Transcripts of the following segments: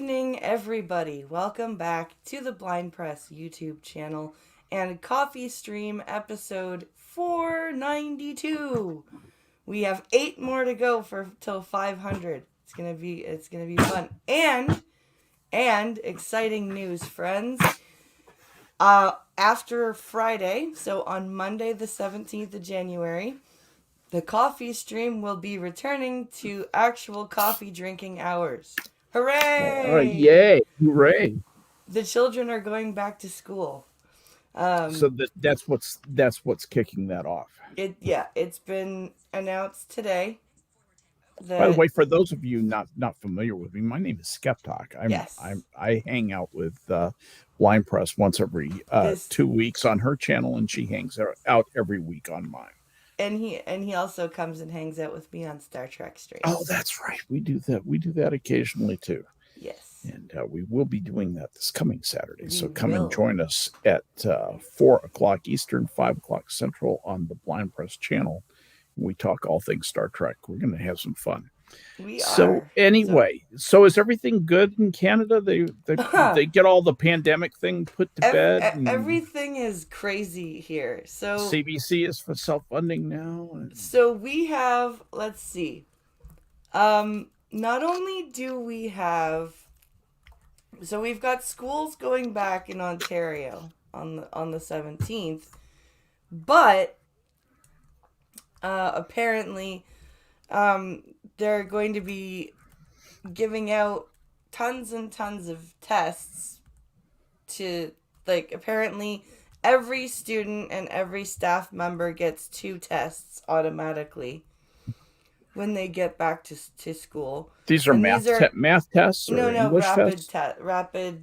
evening, everybody. Welcome back to the Blind Press YouTube channel and CoffeeStream episode 492. We have 8 more to go for till 500. It's gonna be fun and exciting news, friends. After Friday, so on Monday the 17th of January, the CoffeeStream will be returning to actual coffee drinking hours. Hooray! Yay! Hooray! The children are going back to school. So that's what's kicking that off. It's been announced today. By the way, for those of you not familiar with me, my name is Skep Yes. I hang out with Blind Press once every 2 weeks on her channel, and she hangs out every week on mine. And he also comes and hangs out with me on Star Trek streams. Oh, that's right. We do that occasionally too. Yes. And we will be doing that this coming Saturday. So come and join us at 4 o'clock Eastern, 5 o'clock Central on the Blind Press channel. We talk all things Star Trek. We're going to have some fun. So anyway, so is everything good in Canada? They get all the pandemic thing put to bed. Everything is crazy here. So CBC is for self-funding now. So we have, let's see. Not only do we have, so we've got schools going back in Ontario on the 17th, but apparently they're going to be giving out tons and tons of tests to, like, apparently every student and every staff member gets 2 tests automatically when they get back to school. These are math tests or English tests? Rapid.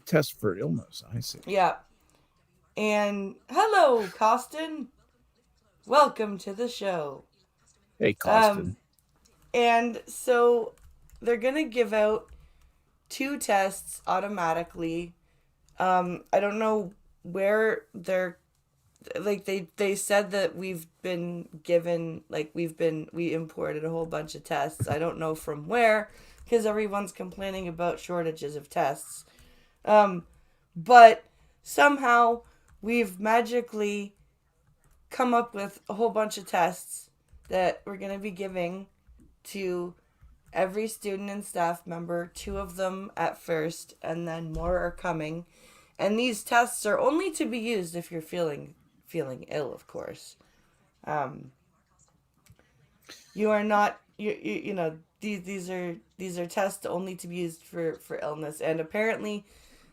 Tests for illness. I see. Yeah. And hello, Costin. Welcome to the show. Hey, Costin. And so they're gonna give out 2 tests automatically. I don't know where they're, like, they said that we imported a whole bunch of tests. I don't know from where, because everyone's complaining about shortages of tests. But somehow we've magically come up with a whole bunch of tests that we're going to be giving to every student and staff member, 2 of them at first, and then more are coming. And these tests are only to be used if you're feeling ill, of course. You are not, you know, these are tests only to be used for illness. And apparently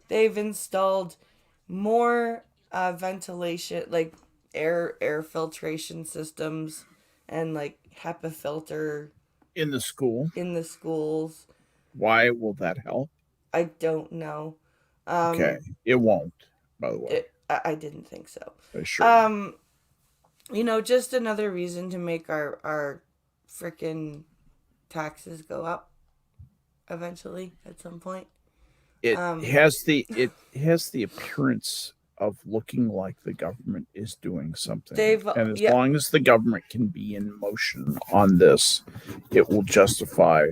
they've installed more ventilation, like air filtration systems, and like HEPA filter in the schools. Why will that help? I don't know. Okay, it won't, by the way. I didn't think so. Sure. You know, just another reason to make our freaking taxes go up eventually at some point. It has the appearance of looking like the government is doing something. And as long as the government can be in motion on this, it will justify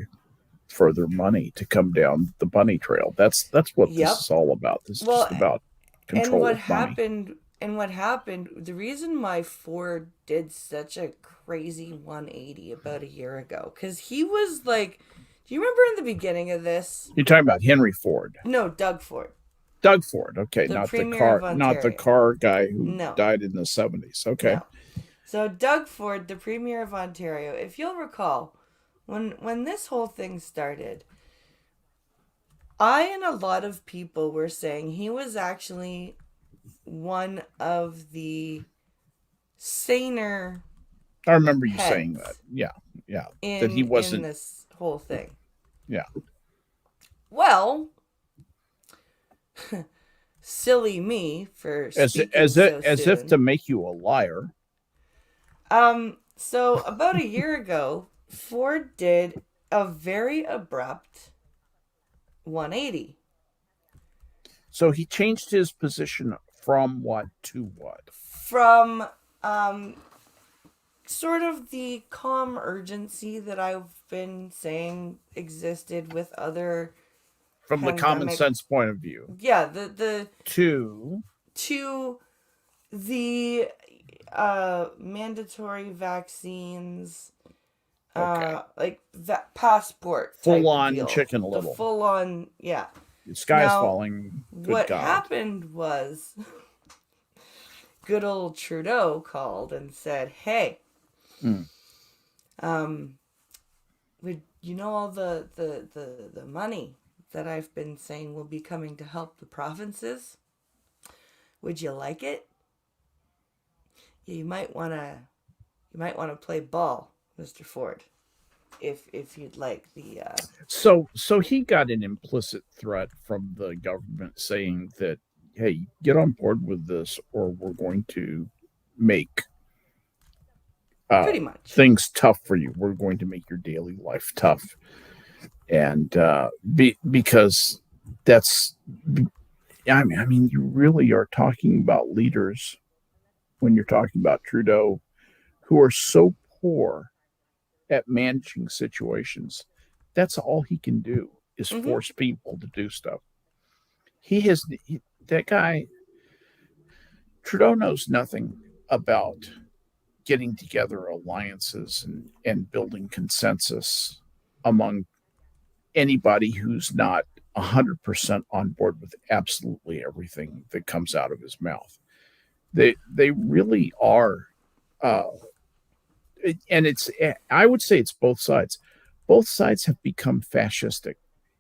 further money to come down the bunny trail. That's what this is all about. This is just about control of money. And what happened, the reason why Ford did such a crazy 180 about a year ago, because he was like, do you remember in the beginning of this? You're talking about Henry Ford. No, Doug Ford. Doug Ford, okay, not the car guy who died in the 70s. Okay. No. So Doug Ford, the Premier of Ontario, if you'll recall, when this whole thing started, I and a lot of people were saying he was actually one of the saner. I remember you saying that. Yeah. That he wasn't in this whole thing. Yeah. Well, silly me for speaking as if to make you a liar. So about a year ago, Ford did a very abrupt 180. So he changed his position from what to what? From sort of the calm urgency that I've been saying existed with other from the common sense point of view. Yeah, the to the mandatory vaccines, like that passport full on deal. Chicken Little, the full on, yeah. The sky's falling. Good what God. happened was, good old Trudeau called and said, "Hey, would you know all the money that I've been saying will be coming to help the provinces? Would you like it? Yeah, you might wanna play ball, Mr. Ford, if you'd like the." So he got an implicit threat from the government saying that, hey, get on board with this, or we're going to make pretty much things tough for you. We're going to make your daily life tough, and because that's. I mean, you really are talking about leaders when you're talking about Trudeau, who are so poor at managing situations. That's all he can do is force people to do stuff. That guy, Trudeau, knows nothing about getting together alliances and building consensus among anybody who's not 100% on board with absolutely everything that comes out of his mouth. They really are, and I would say it's both sides. Both sides have become fascistic.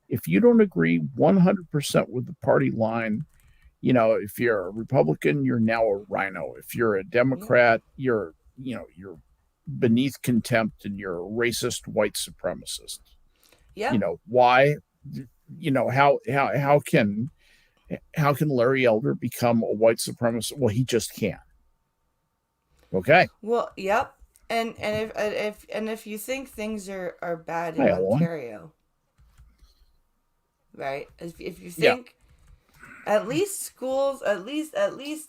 If you don't agree 100% with the party line, if you're a Republican, you're now a rhino. If you're a Democrat, you're beneath contempt and you're a racist white supremacist. Yeah. Why? How can Larry Elder become a white supremacist? Well, he just can't. Okay. Well, yep. And if you think things are bad in Ontario, right? If you think at least schools, at least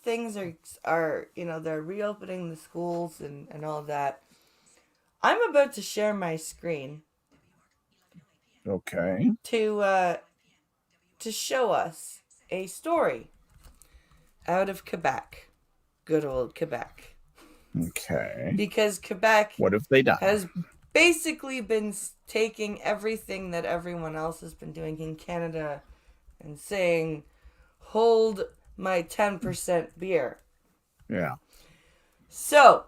things are they're reopening the schools and all that. I'm about to share my screen. Okay. To show us a story out of Quebec. Good old Quebec. Okay. Because Quebec, what have they done? Has basically been taking everything that everyone else has been doing in Canada and saying, hold my 10% beer. Yeah. So,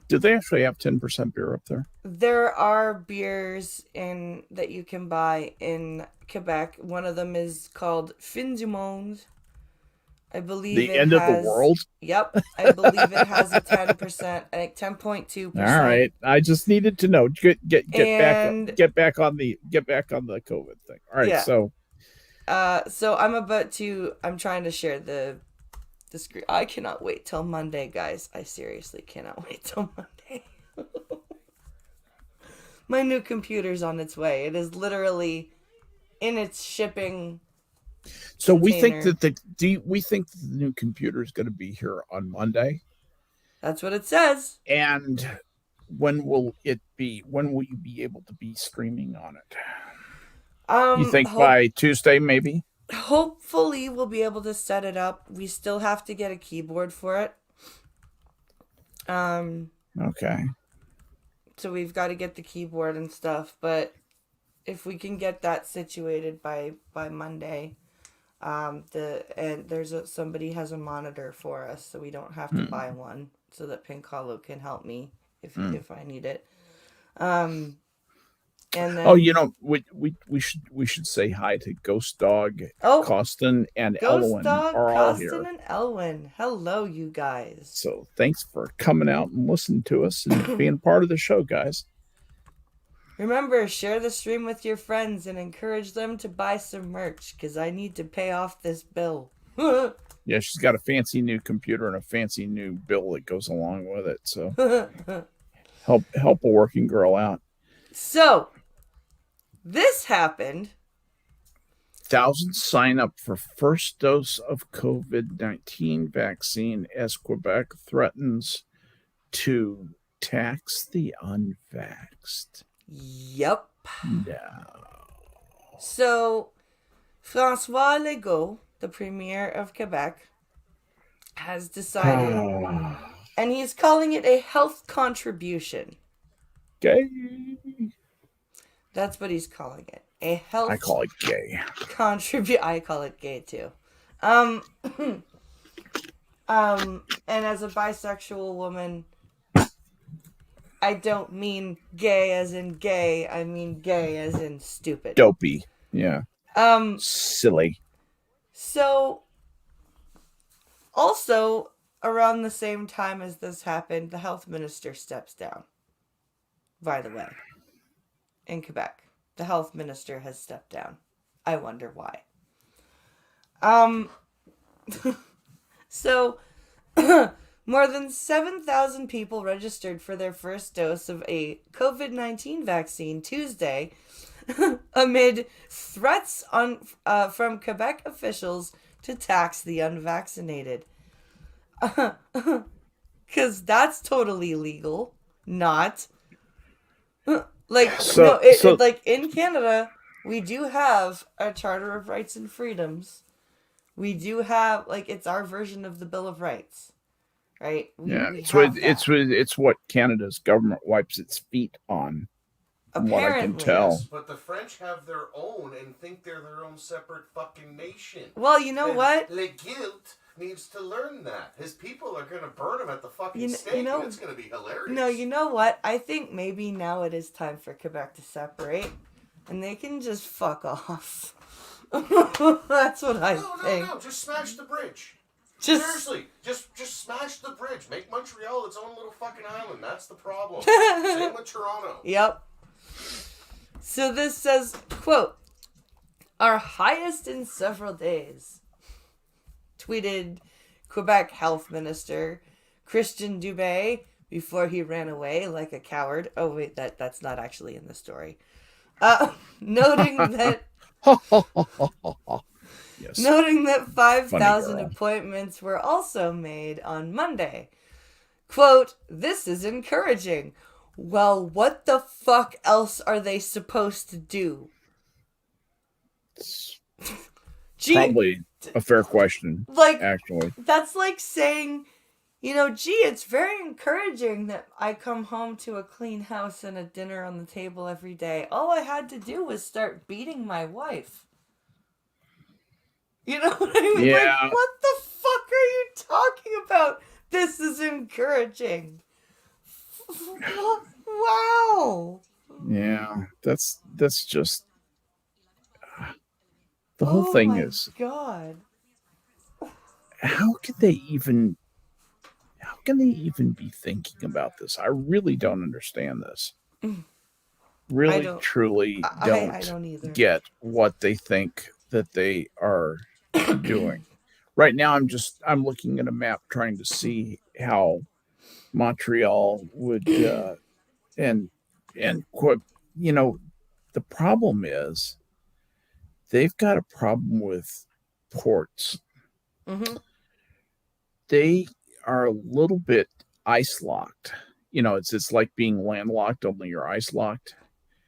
do they actually have 10% beer up there? There are beers that you can buy in Quebec. One of them is called Fin du Monde. I believe the end of the world. Yep, I believe it has a 10%. I think 10.2%. All right, I just needed to know. Get back on the COVID thing. All right, so I'm trying to share the screen. I cannot wait till Monday, guys. I seriously cannot wait till Monday. My new computer's on its way. It is literally in its shipping. So container. we think that the new computer is going to be here on Monday. That's what it says. And when will you be able to be streaming on it? You think by Tuesday, maybe? Hopefully, we'll be able to set it up. We still have to get a keyboard for it. Okay. So we've got to get the keyboard and stuff, but if we can get that situated by Monday, somebody has a monitor for us, so we don't have to buy one, so that Pink Hollow can help me if I need it. And then, we should say hi to Ghost Dog, Costin, and Elwyn are all here. Costin and Elwyn, hello, you guys. So thanks for coming out and listening to us and being part of the show, guys. Remember, share the stream with your friends and encourage them to buy some merch, because I need to pay off this bill. Yeah, she's got a fancy new computer and a fancy new bill that goes along with it. So help a working girl out. So, this happened. Thousands sign up for first dose of COVID-19 vaccine as Quebec threatens to tax the unvaxxed. Yep. No. So, Francois Legault, the premier of Quebec, has decided, and he's calling it a health contribution. Gay. That's what he's calling it. A health. I call it gay. I call it gay too. And as a bisexual woman, I don't mean gay as in gay. I mean gay as in stupid. Dopey. Yeah. Silly. So, also, around the same time as this happened, the health minister steps down. By the way, in Quebec, the health minister has stepped down. I wonder why. So, more than 7,000 people registered for their first dose of a COVID-19 vaccine Tuesday amid threats from Quebec officials to tax the unvaccinated. Because that's totally legal. Not. Like in Canada, we do have a Charter of Rights and Freedoms. We do have, like, it's our version of the Bill of Rights, right? It's what Canada's government wipes its feet on. Apparently, what I can tell. Yes, but the French have their own and think they're their own separate fucking nation. Well, you know what? Le Guilt needs to learn that. His people are going to burn him at the fucking stake, and it's going to be hilarious. No, you know what? I think maybe now it is time for Quebec to separate, and they can just fuck off. That's what I think. No, just smash the bridge. Seriously, just smash the bridge. Make Montreal its own little fucking island. That's the problem. Same with Toronto. Yep. So this says, quote, "Our highest in several days," tweeted Quebec Health Minister Christian Dubé before he ran away like a coward. Oh wait, that's not actually in the story. Noting that yes. Noting that 5,000 appointments were also made on Monday. Quote, "This is encouraging. Well, what the fuck else are they supposed to do?" Probably a fair question. Like, actually, that's like saying, it's very encouraging that I come home to a clean house and a dinner on the table every day. All I had to do was start beating my wife. You know what I mean? Yeah. Like, what the fuck are you talking about? This is encouraging. Wow. Yeah, that's just the whole thing is. God. How can they even be thinking about this? I really don't understand this. Really, truly don't either. Get what they think that they are doing. Right now, I'm looking at a map trying to see how Montreal would and the problem is they've got a problem with ports. Mm-hmm. They are a little bit ice locked. It's like being landlocked, only you're ice locked.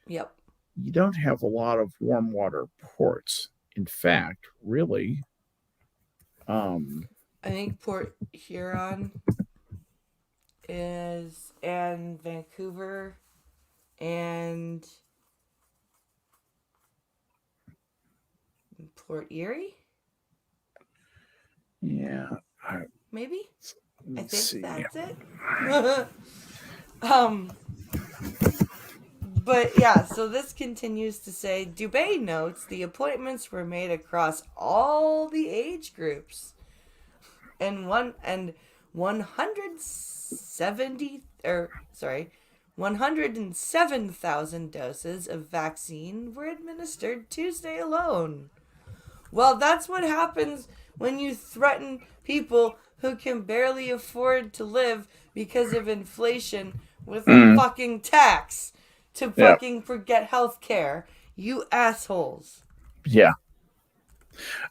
Yep. You don't have a lot of warm water ports. In fact, really, I think Port Huron is, and Vancouver, and Port Erie. Yeah, maybe. I think see. That's it. But yeah, so this continues to say, Dubé notes the appointments were made across all the age groups, and 107,000 doses of vaccine were administered Tuesday alone. Well, that's what happens when you threaten people who can barely afford to live because of inflation with a fucking tax to fucking forget health care. You assholes. Yeah.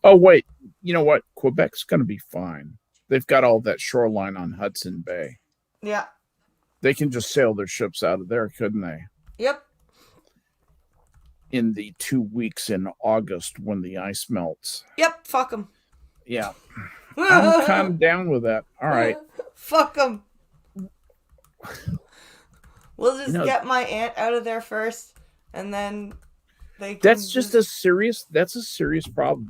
Oh, wait. You know what? Quebec's going to be fine. They've got all that shoreline on Hudson Bay. Yeah. They can just sail their ships out of there, couldn't they? Yep. In the 2 weeks in August when the ice melts. Yep, fuck them. Yeah. I'm kind of down with that. All right. Fuck them. We'll just get my aunt out of there first, and then they can That's just a serious problem.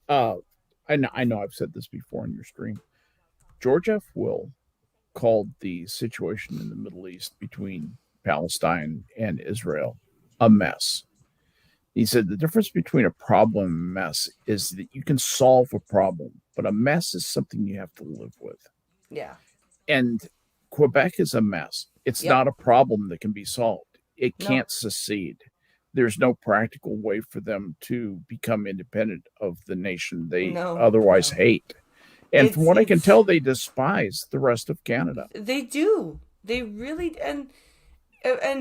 I know I've said this before in your stream. George F. Will called the situation in the Middle East between Palestine and Israel a mess. He said the difference between a problem and a mess is that you can solve a problem, but a mess is something you have to live with. Yeah. And Quebec is a mess. It's not a problem that can be solved. It can't secede. There's no practical way for them to become independent of the nation they otherwise hate. And from what I can tell, they despise the rest of Canada. They do. They really and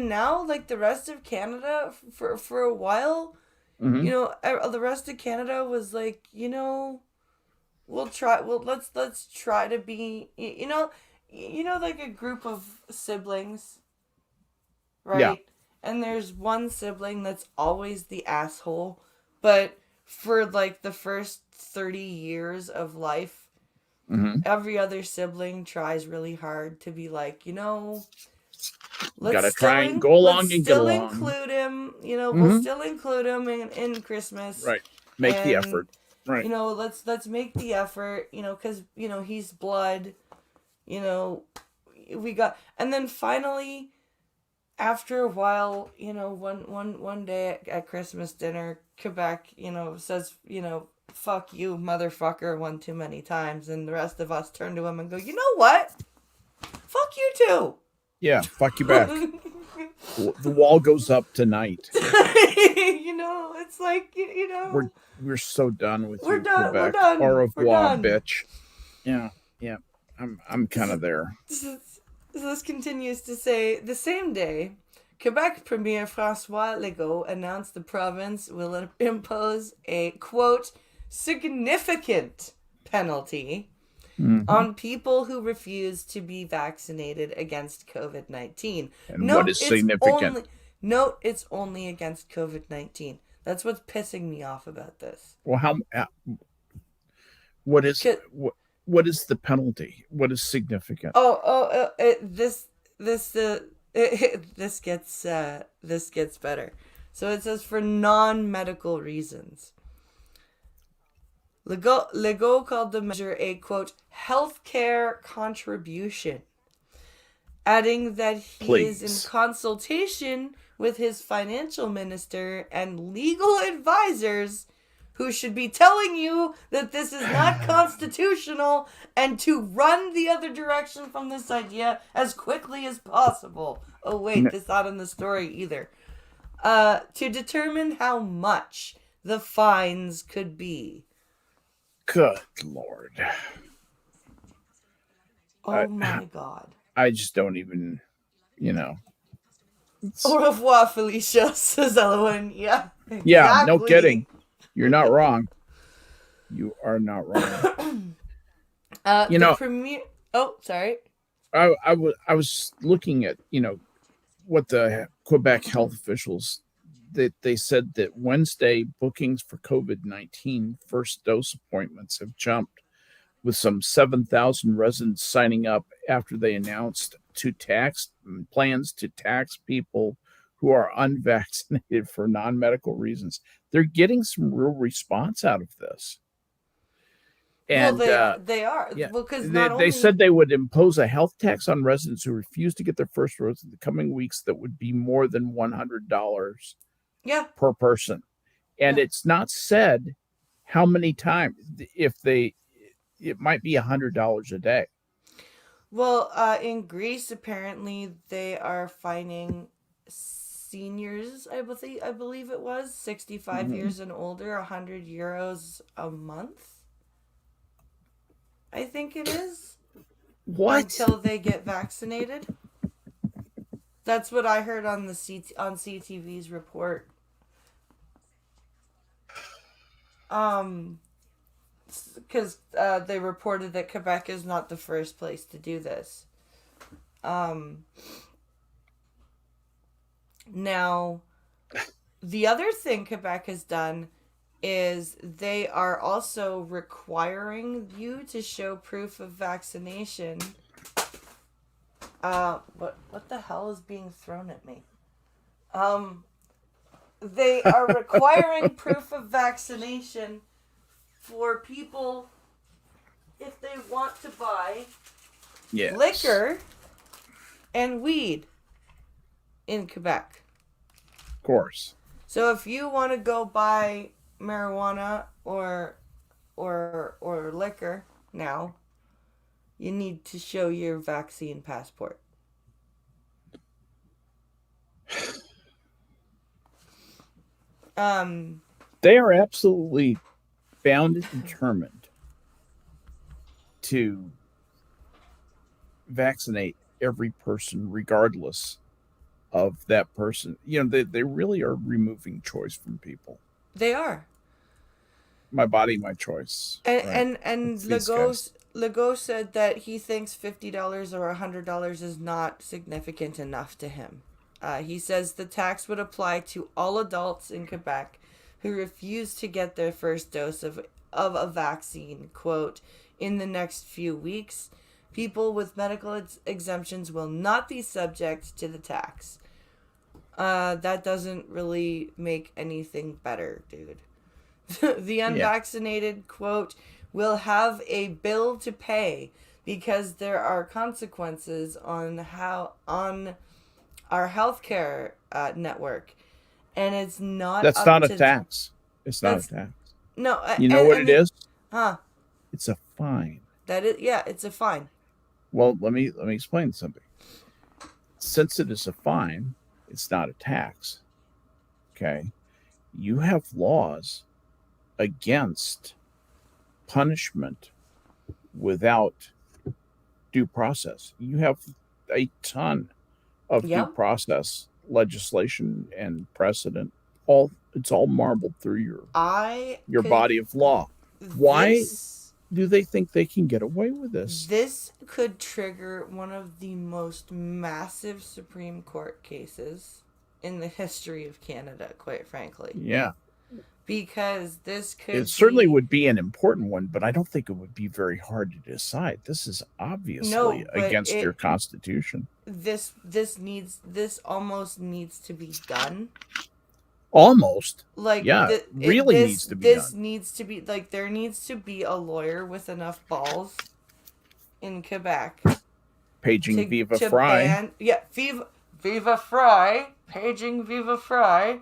now, like, the rest of Canada for a while, the rest of Canada was like, let's try to be, like a group of siblings, right? Yeah. And there's one sibling that's always the asshole, but for like the first 30 years of life, every other sibling tries really hard to be like, let's gotta try and go along and get along. Include him, we'll still include him in Christmas. Right. Make the effort. Right. Let's make the effort, because, he's blood, we got, and then finally, after a while, one day at Christmas dinner, Quebec, says, fuck you, motherfucker, one too many times, and the rest of us turn to him and go, you know what? Fuck you too. Yeah, fuck you back. The wall goes up tonight. It's like, We're so done with we're you, done, Quebec. We're done. Au revoir, we're done. bitch. Yeah. I'm kind of there. This continues to say, the same day, Quebec Premier François Legault announced the province will impose a, quote, significant penalty on people who refuse to be vaccinated against COVID-19. And what is significant? Note it's only against COVID-19. That's what's pissing me off about this. Well, what is the penalty? What is significant? This gets better. So it says for non-medical reasons. Legault called the measure a, quote, healthcare contribution, adding that he is in consultation with his financial minister and legal advisors who should be telling you that this is not constitutional and to run the other direction from this idea as quickly as possible. Oh, wait, that's not in the story either. To determine how much the fines could be. Good Lord. Oh, my God. I just don't even, Au revoir, Felicia, says Elowen. Yeah. Exactly. Yeah, no kidding. You're not wrong. You are not wrong. The premier. Oh, sorry. I was looking at what the Quebec health officials they said that Wednesday bookings for COVID-19 first dose appointments have jumped, with some 7,000 residents signing up after they announced plans to tax people who are unvaccinated for non-medical reasons. They're getting some real response out of this. And they are. Yeah, well, because they said they would impose a health tax on residents who refuse to get their first dose in the coming weeks that would be more than $100 per person. And it's not said how many times, it might be $100 a day. Well, in Greece, apparently they are fining seniors, I believe it was 65 years and older, €100 a month. I think it is. What? Until they get vaccinated. That's what I heard on CTV's report. Because they reported that Quebec is not the first place to do this. Now, the other thing Quebec has done is they are also requiring you to show proof of vaccination. What the hell is being thrown at me? They are requiring proof of vaccination for people if they want to buy liquor and weed in Quebec. Of course. So if you want to go buy marijuana or liquor now, you need to show your vaccine passport. They are absolutely bound and determined to vaccinate every person regardless of that person. They really are removing choice from people. They are. My body, my choice. And Legault said that he thinks $50 or $100 is not significant enough to him. He says the tax would apply to all adults in Quebec who refuse to get their first dose of a vaccine, quote, in the next few weeks. People with medical exemptions will not be subject to the tax. That doesn't really make anything better, dude. The unvaccinated, quote, will have a bill to pay because there are consequences on our healthcare network, and it's not. That's not a tax. It's not a tax. No, you know what it is? Huh? It's a fine. That is, yeah, it's a fine. Well, let me explain something. Since it is a fine, it's not a tax. Okay, you have laws against punishment without due process. You have a ton of due process legislation and precedent. It's all marbled through your body of law. Why do they think they can get away with this? This could trigger one of the most massive Supreme Court cases in the history of Canada, quite frankly. Yeah. Because this could It certainly would be an important one, but I don't think it would be very hard to decide. This is obviously against your Constitution. This almost needs to be done. Almost. Like, really needs to be done. This needs to be, like, there needs to be a lawyer with enough balls in Quebec. Paging Viva Fry. Viva Fry. Paging Viva Fry.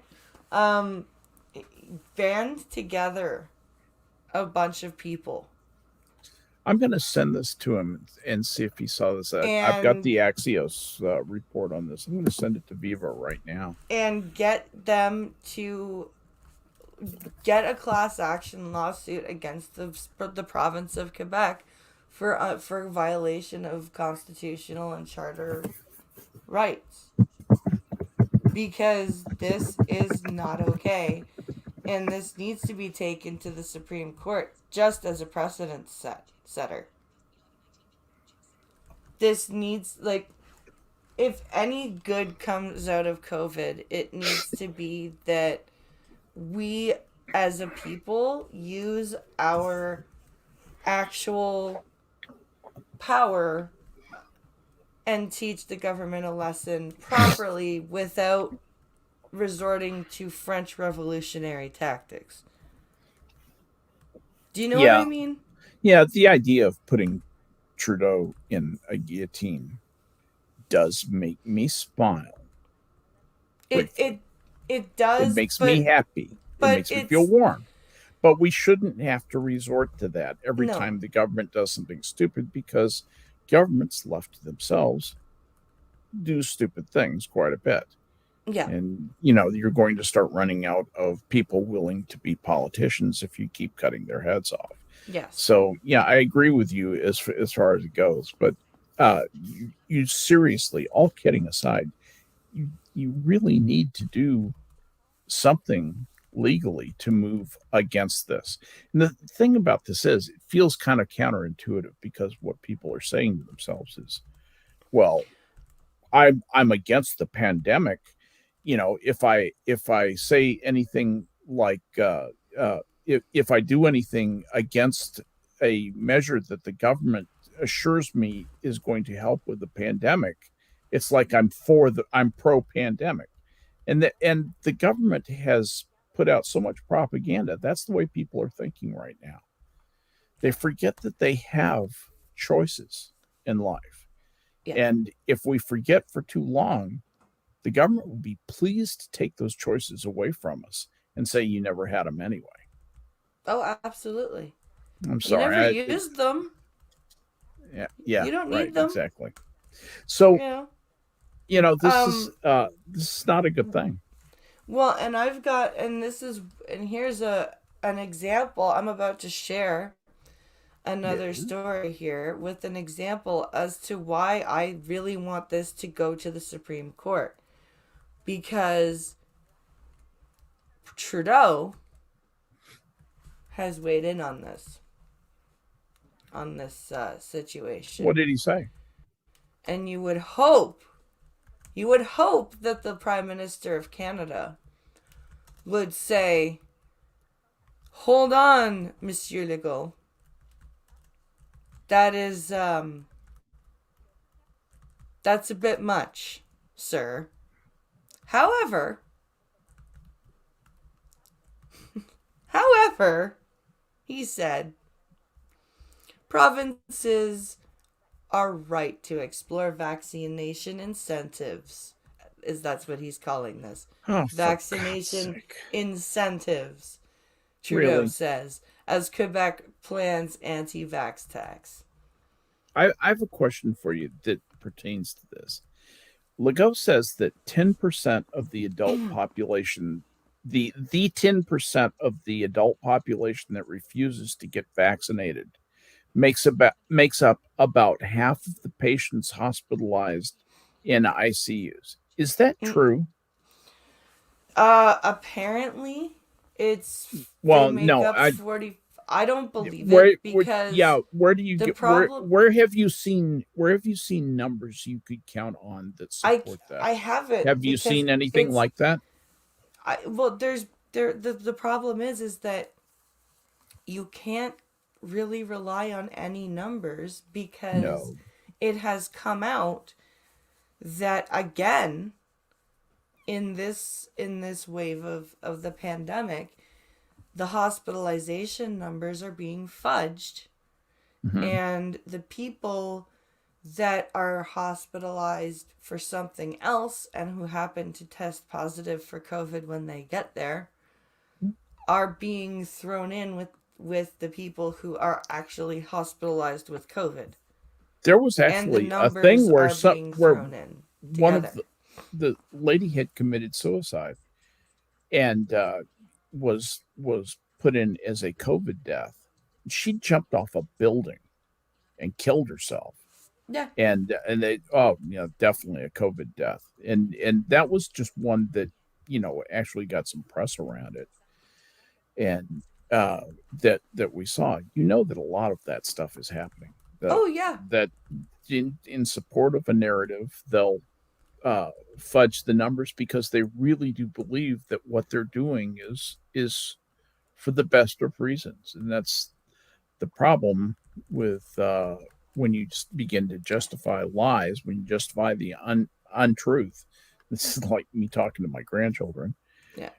Band together a bunch of people. I'm going to send this to him and see if he saw this. I've got the Axios report on this. I'm going to send it to Viva right now. And get them to get a class action lawsuit against the province of Quebec for violation of constitutional and charter rights. Because this is not okay. And this needs to be taken to the Supreme Court just as a precedent setter. This needs, like, if any good comes out of COVID, it needs to be that we as a people use our actual power and teach the government a lesson properly without resorting to French revolutionary tactics. Do you know what I mean? Yeah, the idea of putting Trudeau in a guillotine does make me smile. It does. It makes me happy. It makes me feel warm. But we shouldn't have to resort to that every time the government does something stupid, because governments left to themselves do stupid things quite a bit. Yeah. And, you're going to start running out of people willing to be politicians if you keep cutting their heads off. Yes. So, I agree with you as far as it goes. But you seriously, all kidding aside, you really need to do something legally to move against this. And the thing about this is, it feels kind of counterintuitive, because what people are saying to themselves is, well, I'm against the pandemic. If I say anything like if I do anything against a measure that the government assures me is going to help with the pandemic, it's like I'm pro pandemic, and the government has put out so much propaganda. That's the way people are thinking right now. They forget that they have choices in life. Yeah. And if we forget for too long, the government will be pleased to take those choices away from us and say you never had them anyway. Oh, absolutely. I'm sorry. You never used them. Yeah. You don't Right. need them. Exactly. So, this is not a good thing. Well, and here's an example. I'm about to share another story here with an example as to why I really want this to go to the Supreme Court. Because Trudeau has weighed in on this situation. What did he say? And you would hope that the Prime Minister of Canada would say, hold on, Monsieur Legault. That is, that's a bit much, sir. However, he said, provinces are right to explore vaccination incentives. That's what he's calling this. Oh, vaccination incentives, Trudeau says, as Quebec plans anti-vax tax. I have a question for you that pertains to this. Legault says that 10% of the adult population, the 10% of the adult population that refuses to get vaccinated makes up about half of the patients hospitalized in ICUs. Is that true? Apparently, it's no. 40. I don't believe it because where do you get problem? Where have you seen numbers you could count on that support that? I haven't. Have you seen anything like that? The problem is that you can't really rely on any numbers because it has come out that again in this wave of the pandemic, the hospitalization numbers are being fudged, and the people that are hospitalized for something else and who happen to test positive for COVID when they get there are being thrown in with the people who are actually hospitalized with COVID. There was actually a thing where one of the lady had committed suicide and was put in as a COVID death. She jumped off a building and killed herself. Yeah. And they definitely a COVID death. And that was just one that actually got some press around it. And that we saw. That a lot of that stuff is happening. That in support of a narrative, they'll fudge the numbers because they really do believe that what they're doing is for the best of reasons, and that's the problem with when you just begin to justify lies, when you justify the untruth. This is like me talking to my grandchildren. Yeah.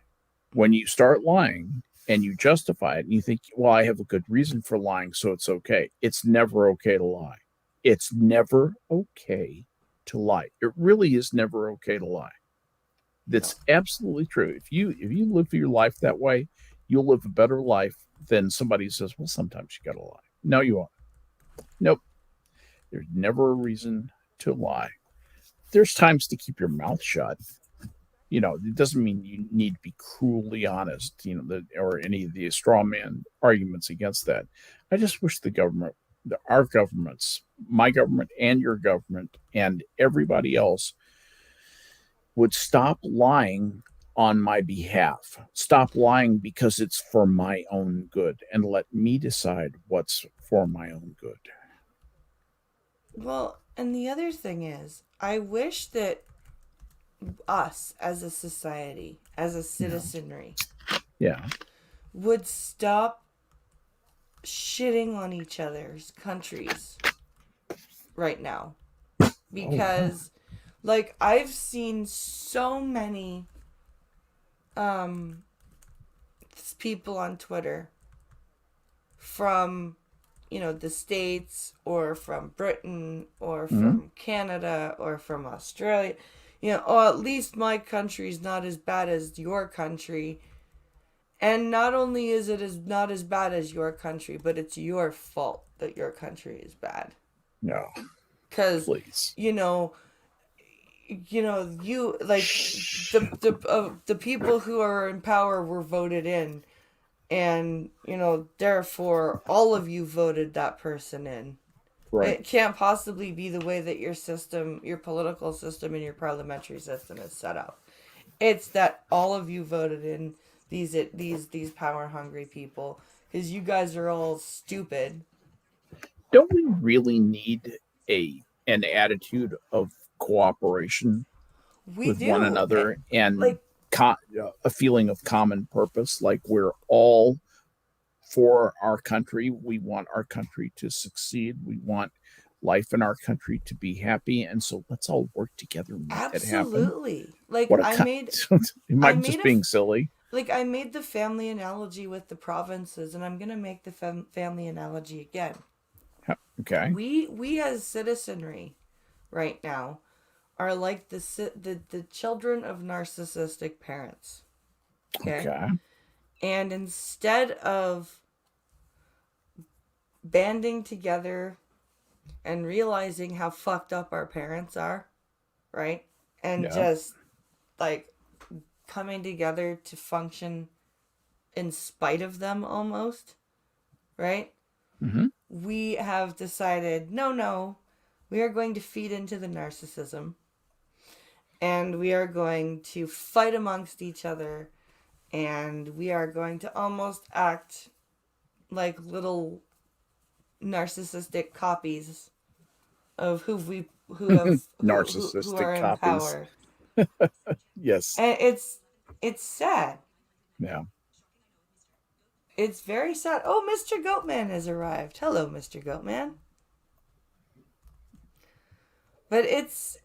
When you start lying and you justify it and you think, well, I have a good reason for lying, so it's okay. It's never okay to lie. It's never okay to lie. It really is never okay to lie. That's absolutely true. If you live your life that way, you'll live a better life than somebody who says, well, sometimes you got to lie. No, you won't. Nope. There's never a reason to lie. There's times to keep your mouth shut. It doesn't mean you need to be cruelly honest, or any of the straw man arguments against that. I just wish the government, our governments, my government and your government and everybody else would stop lying on my behalf. Stop lying because it's for my own good, and let me decide what's for my own good. Well, And the other thing is, I wish that us as a society, as a citizenry, would stop shitting on each other's countries right now. Because like I've seen so many people on Twitter from the States or from Britain or from Canada or from Australia, at least my country's not as bad as your country. And not only is it not as bad as your country, but it's your fault that your country is bad. No. Because, Please. you like the people who are in power were voted in, and therefore all of you voted that person in. Right. It can't possibly be the way that your political system and your parliamentary system is set up. It's that all of you voted in these power hungry people because you guys are all stupid. Don't we really need an attitude of cooperation with one another and a feeling of common purpose? Like we're all for our country. We want our country to succeed. We want life in our country to be happy, and so let's all work together and make that happen. Absolutely. Like being silly. Like I made the family analogy with the provinces, and I'm gonna make the family analogy again. Okay. We as citizenry right now are like the children of narcissistic parents. Okay. And instead of banding together and realizing how fucked up our parents are, right? And just like coming together to function in spite of them almost, right? Mm-hmm. We have decided, no, we are going to feed into the narcissism, and we are going to fight amongst each other, and we are going to almost act like little narcissistic copies of who are in power. Yes. And it's sad. Yeah. It's very sad. Oh, Mr. Goatman has arrived. Hello, Mr. Goatman. But it's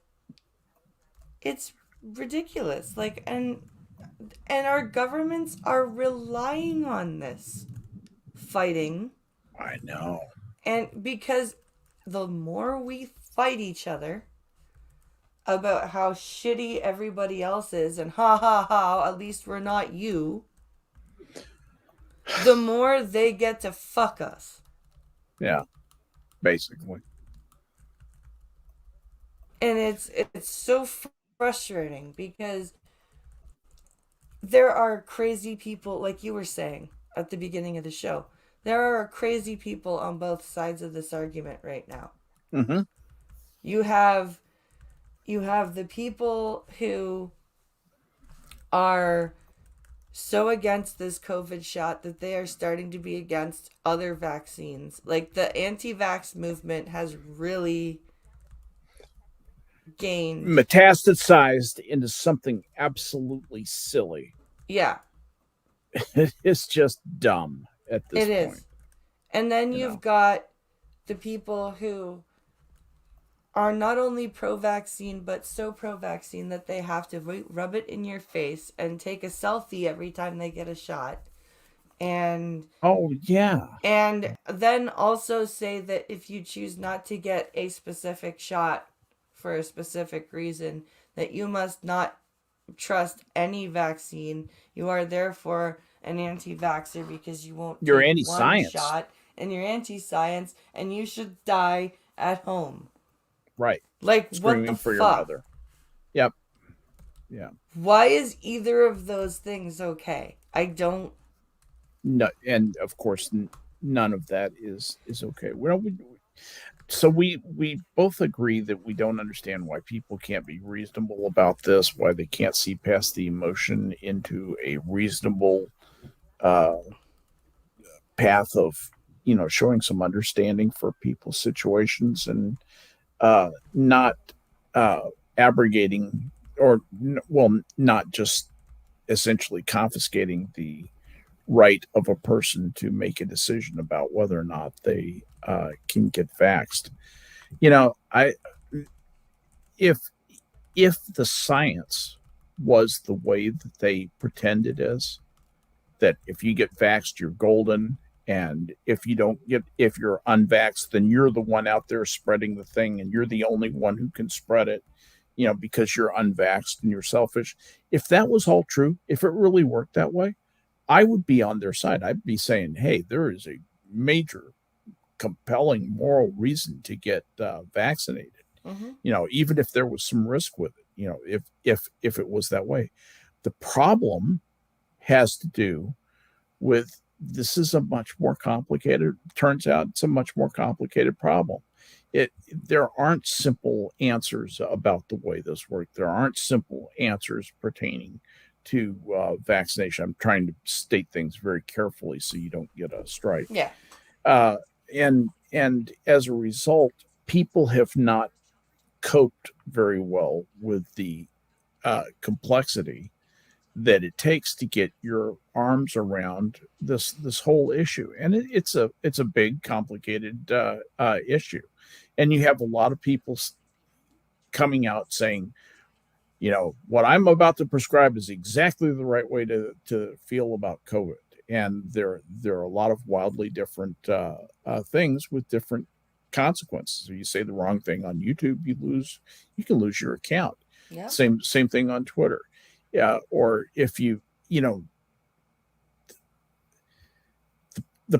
ridiculous. Like, and our governments are relying on this fighting. I know. And because the more we fight each other about how shitty everybody else is and at least we're not you, the more they get to fuck us. Yeah, basically. And it's so frustrating because there are crazy people, like you were saying at the beginning of the show. There are crazy people on both sides of this argument right now. Mm-hmm. You have the people who are so against this COVID shot that they are starting to be against other vaccines. Like the anti-vax movement has really metastasized into something absolutely silly. Yeah. It's just dumb at this point. It is. And then you've got the people who are not only pro-vaccine, but so pro-vaccine that they have to rub it in your face and take a selfie every time they get a shot. And and then also say that if you choose not to get a specific shot for a specific reason, that you must not trust any vaccine. You are therefore an anti-vaxxer because you won't take anti-science. One shot, and you're anti-science, and you should die at home. Right. Like, screaming what the for fuck? Your mother. Yep. Yeah. Why is either of those things okay? I don't. No, and of course, none of that is okay. So we both agree that we don't understand why people can't be reasonable about this, why they can't see past the emotion into a reasonable path of showing some understanding for people's situations, and not abrogating or, well, not just essentially confiscating the right of a person to make a decision about whether or not they can get vaxxed. I if the science was the way that they pretend it is, that if you get vaxxed, you're golden, and if you're unvaxxed, then you're the one out there spreading the thing, and you're the only one who can spread it, because you're unvaxxed and you're selfish. If that was all true, if it really worked that way, I would be on their side. I'd be saying, hey, there is a major, compelling moral reason to get vaccinated. Even if there was some risk with it, if it was that way. The problem has to do with, this is a much more complicated, turns out it's a much more complicated problem. There aren't simple answers about the way this works. There aren't simple answers pertaining to vaccination. I'm trying to state things very carefully so you don't get a strike. Yeah. And as a result, people have not coped very well with the complexity that it takes to get your arms around this whole issue. And it's a big, complicated issue. And you have a lot of people coming out saying, what I'm about to prescribe is exactly the right way to feel about COVID. And there are a lot of wildly different things with different consequences. So you say the wrong thing on YouTube, you can lose your account. Yeah. Same thing on Twitter. Yeah. Or if the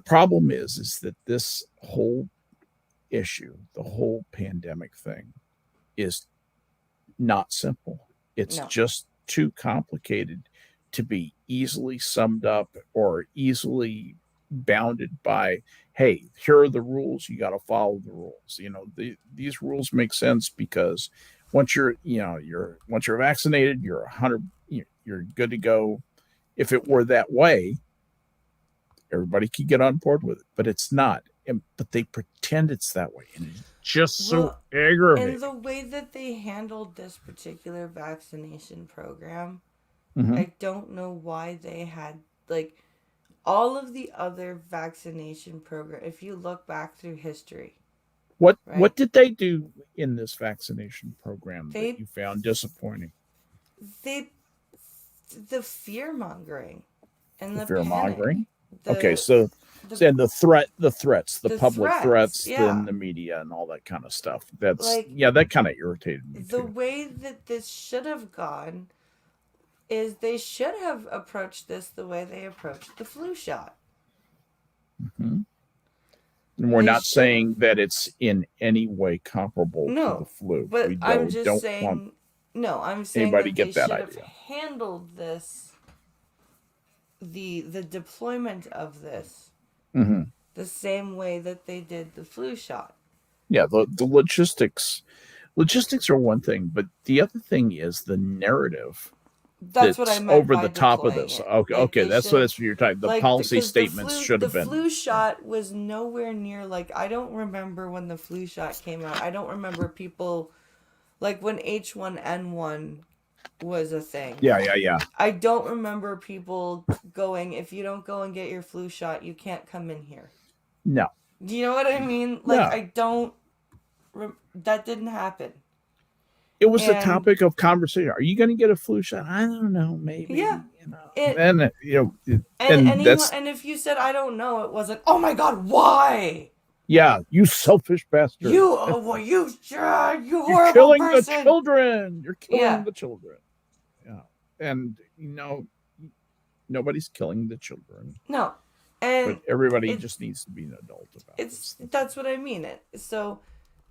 problem is that this whole issue, the whole pandemic thing, is not simple. It's just too complicated to be easily summed up or easily bounded by, hey, here are the rules, you got to follow the rules. These rules make sense because once you're vaccinated, you're good to go. If it were that way, everybody could get on board with it, but it's not. But they pretend it's that way, and it's just so aggravating. And the way that they handled this particular vaccination program, mm-hmm. I don't know why they had, all of the other vaccination program. If you look back through history, what did they do in this vaccination program that you found disappointing? The fear mongering and the fear mongering. Okay, the threats, the public threats, yeah. then the media and all that kind of stuff. That kind of irritated me. The way that this should have gone is they should have approached this the way they approached the flu shot. Mm-hmm. And we're not saying that it's in any way comparable to the flu. But I'm just saying, I'm saying that they should have handled this, the deployment of this, mm-hmm. the same way that they did the flu shot. Yeah, the logistics are one thing, but the other thing is the narrative. That's what I meant over by the top of this. Okay, that's what you're talking. The policy statements should have been. The flu shot was nowhere near, I don't remember when the flu shot came out. I don't remember people, when H1N1 was a thing. Yeah. I don't remember people going, if you don't go and get your flu shot, you can't come in here. No. Do you know what I mean? No. I don't. That didn't happen. It was the topic of conversation. Are you going to get a flu shot? I don't know. Maybe. Yeah. And if you said I don't know, it wasn't. Oh my God! Why? Yeah, you selfish bastard. You horrible You're killing person. The children. You're killing the children. Yeah, and nobody's killing the children. No, and but everybody just needs to be an adult about it. That's what I mean. So,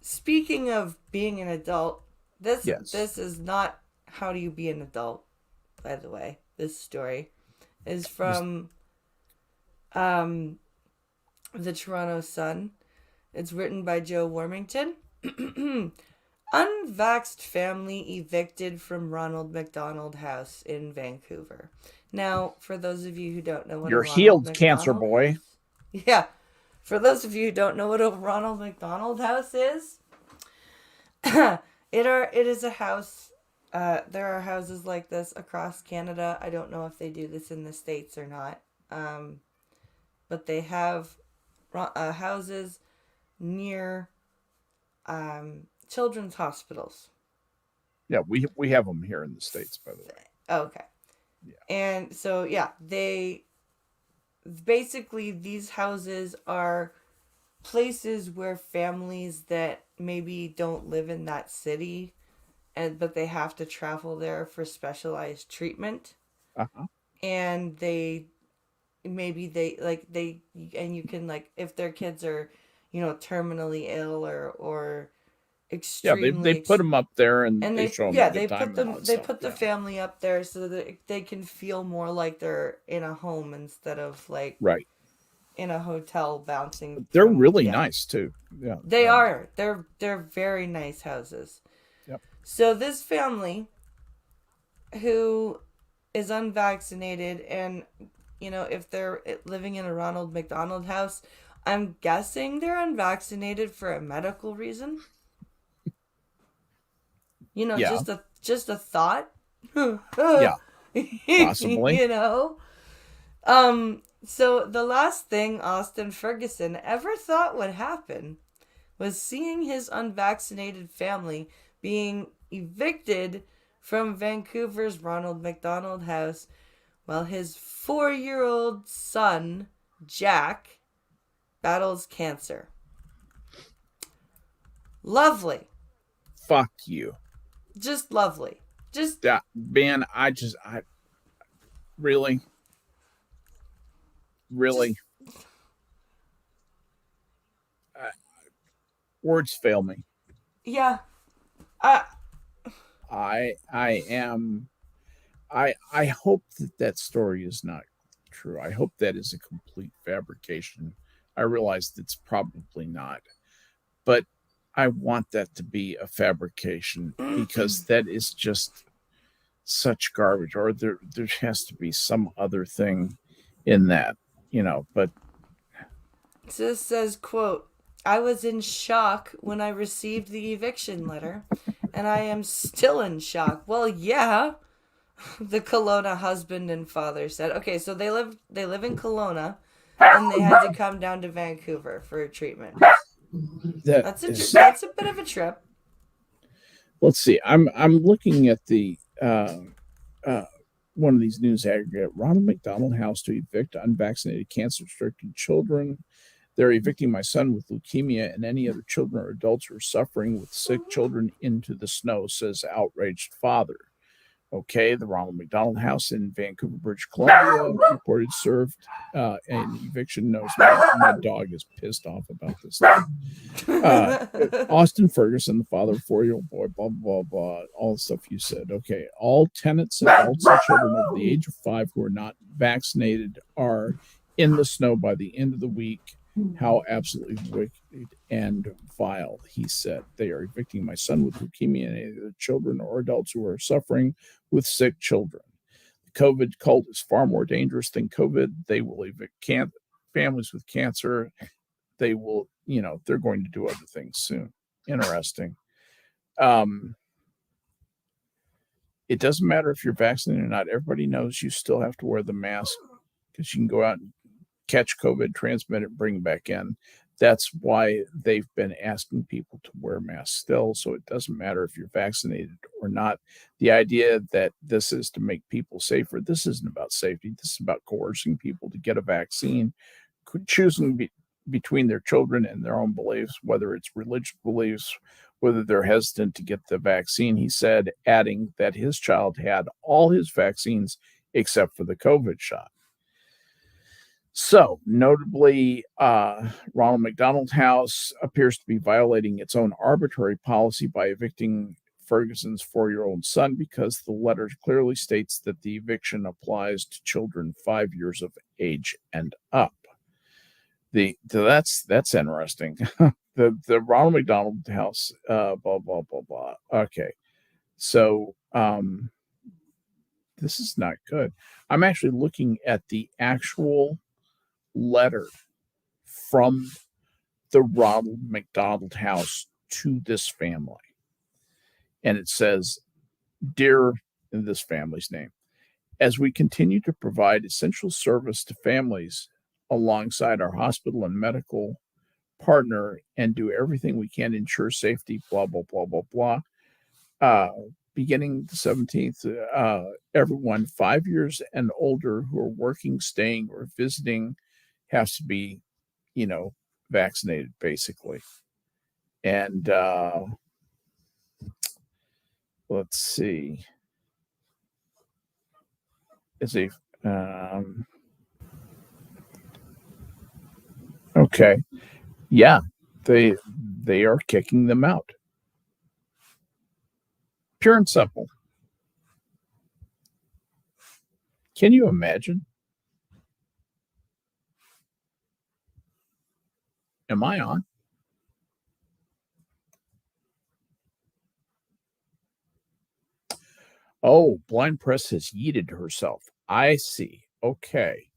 speaking of being an adult. This is not how do you be an adult, by the way. This story is from the Toronto Sun. It's written by Joe Warmington. Unvaxxed family evicted from Ronald McDonald House in Vancouver. Now, for those of you who don't know what You're healed, cancer boy. Yeah. For those of you who don't know what a Ronald McDonald House is, It is a house. There are houses like this across Canada. I don't know if they do this in the States or not. But they have houses near children's hospitals. Yeah, we have them here in the States, by the way. Okay. Yeah. And so, yeah, basically, these houses are places where families that maybe don't live in that city, but they have to travel there for specialized treatment. Uh-huh. And and you can, like, if their kids are, terminally ill or extremely. Yeah, they put them up there and they show them. Yeah, they put them. They put the family up there so that they can feel more like they're in a home instead of like right in a hotel bouncing. They're really nice too. Yeah, they are. They're very nice houses. Yep. So this family, who is unvaccinated, and if they're living in a Ronald McDonald house, I'm guessing they're unvaccinated for a medical reason. Yeah. just a thought. Yeah, possibly. So the last thing Austin Ferguson ever thought would happen was seeing his unvaccinated family being evicted from Vancouver's Ronald McDonald House while his 4-year-old son, Jack, battles cancer. Lovely. Fuck you. Just lovely. Just man, I really words fail me. Yeah. I hope that story is not true. I hope that is a complete fabrication. I realize it's probably not, but I want that to be a fabrication because that is just such garbage, or there has to be some other thing in that, but this says, quote, "I was in shock when I received the eviction letter, and I am still in shock." Well, yeah, the Kelowna husband and father said. Okay, so they live in Kelowna, and they had to come down to Vancouver for treatment. That's a bit of a trip. Let's see. I'm looking at the one of these news aggregate. Ronald McDonald House to evict unvaccinated cancer-stricken children. They're evicting my son with leukemia and any other children or adults who are suffering with sick children into the snow, says outraged father. Okay, the Ronald McDonald House in Vancouver, British Columbia, reported served an eviction notice. My dog is pissed off about this. Austin Ferguson, the father of a 4-year-old boy, blah, blah, blah, all the stuff you said. Okay, all tenants, adults, and children over the age of 5 who are not vaccinated are in the snow by the end of the week. How absolutely wicked and vile, he said. They are evicting my son with leukemia and any other children or adults who are suffering with sick children. The COVID cult is far more dangerous than COVID. They will evict families with cancer. They will, they're going to do other things soon. Interesting. It doesn't matter if you're vaccinated or not. Everybody knows you still have to wear the mask because you can go out and catch COVID, transmit it, bring it back in. That's why they've been asking people to wear masks still. So it doesn't matter if you're vaccinated or not. The idea that this is to make people safer, this isn't about safety. This is about coercing people to get a vaccine, choosing between their children and their own beliefs, whether it's religious beliefs, whether they're hesitant to get the vaccine. He said, adding that his child had all his vaccines except for the COVID shot. So, notably, Ronald McDonald House appears to be violating its own arbitrary policy by evicting Ferguson's 4-year-old son because the letter clearly states that the eviction applies to children 5 years of age and up. That's interesting. the Ronald McDonald House, blah blah blah blah. Okay, so this is not good. I'm actually looking at the actual letter from the Ronald McDonald House to this family. And it says, "Dear," in this family's name, "as we continue to provide essential service to families alongside our hospital and medical partner and do everything we can to ensure safety, blah, blah, blah, blah, blah. Beginning the 17th, everyone 5 years and older who are working, staying, or visiting has to be, vaccinated, basically." And let's see. Okay. Yeah, they are kicking them out. Pure and simple. Can you imagine? Am I on? Oh, Blind Press has yeeted herself. I see. Okay.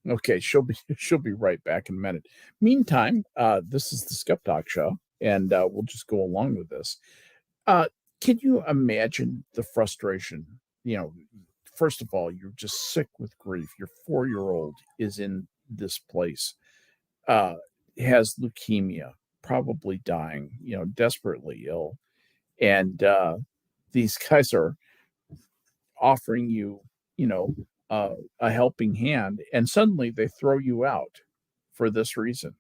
Okay, she'll be right back in a minute. Meantime, this is the Skep Talk Show, and we'll just go along with this. Can you imagine the frustration? First of all, you're just sick with grief. Your 4-year-old is in this place, has leukemia, probably dying, desperately ill. And these guys are offering you, a helping hand, and suddenly they throw you out for this reason.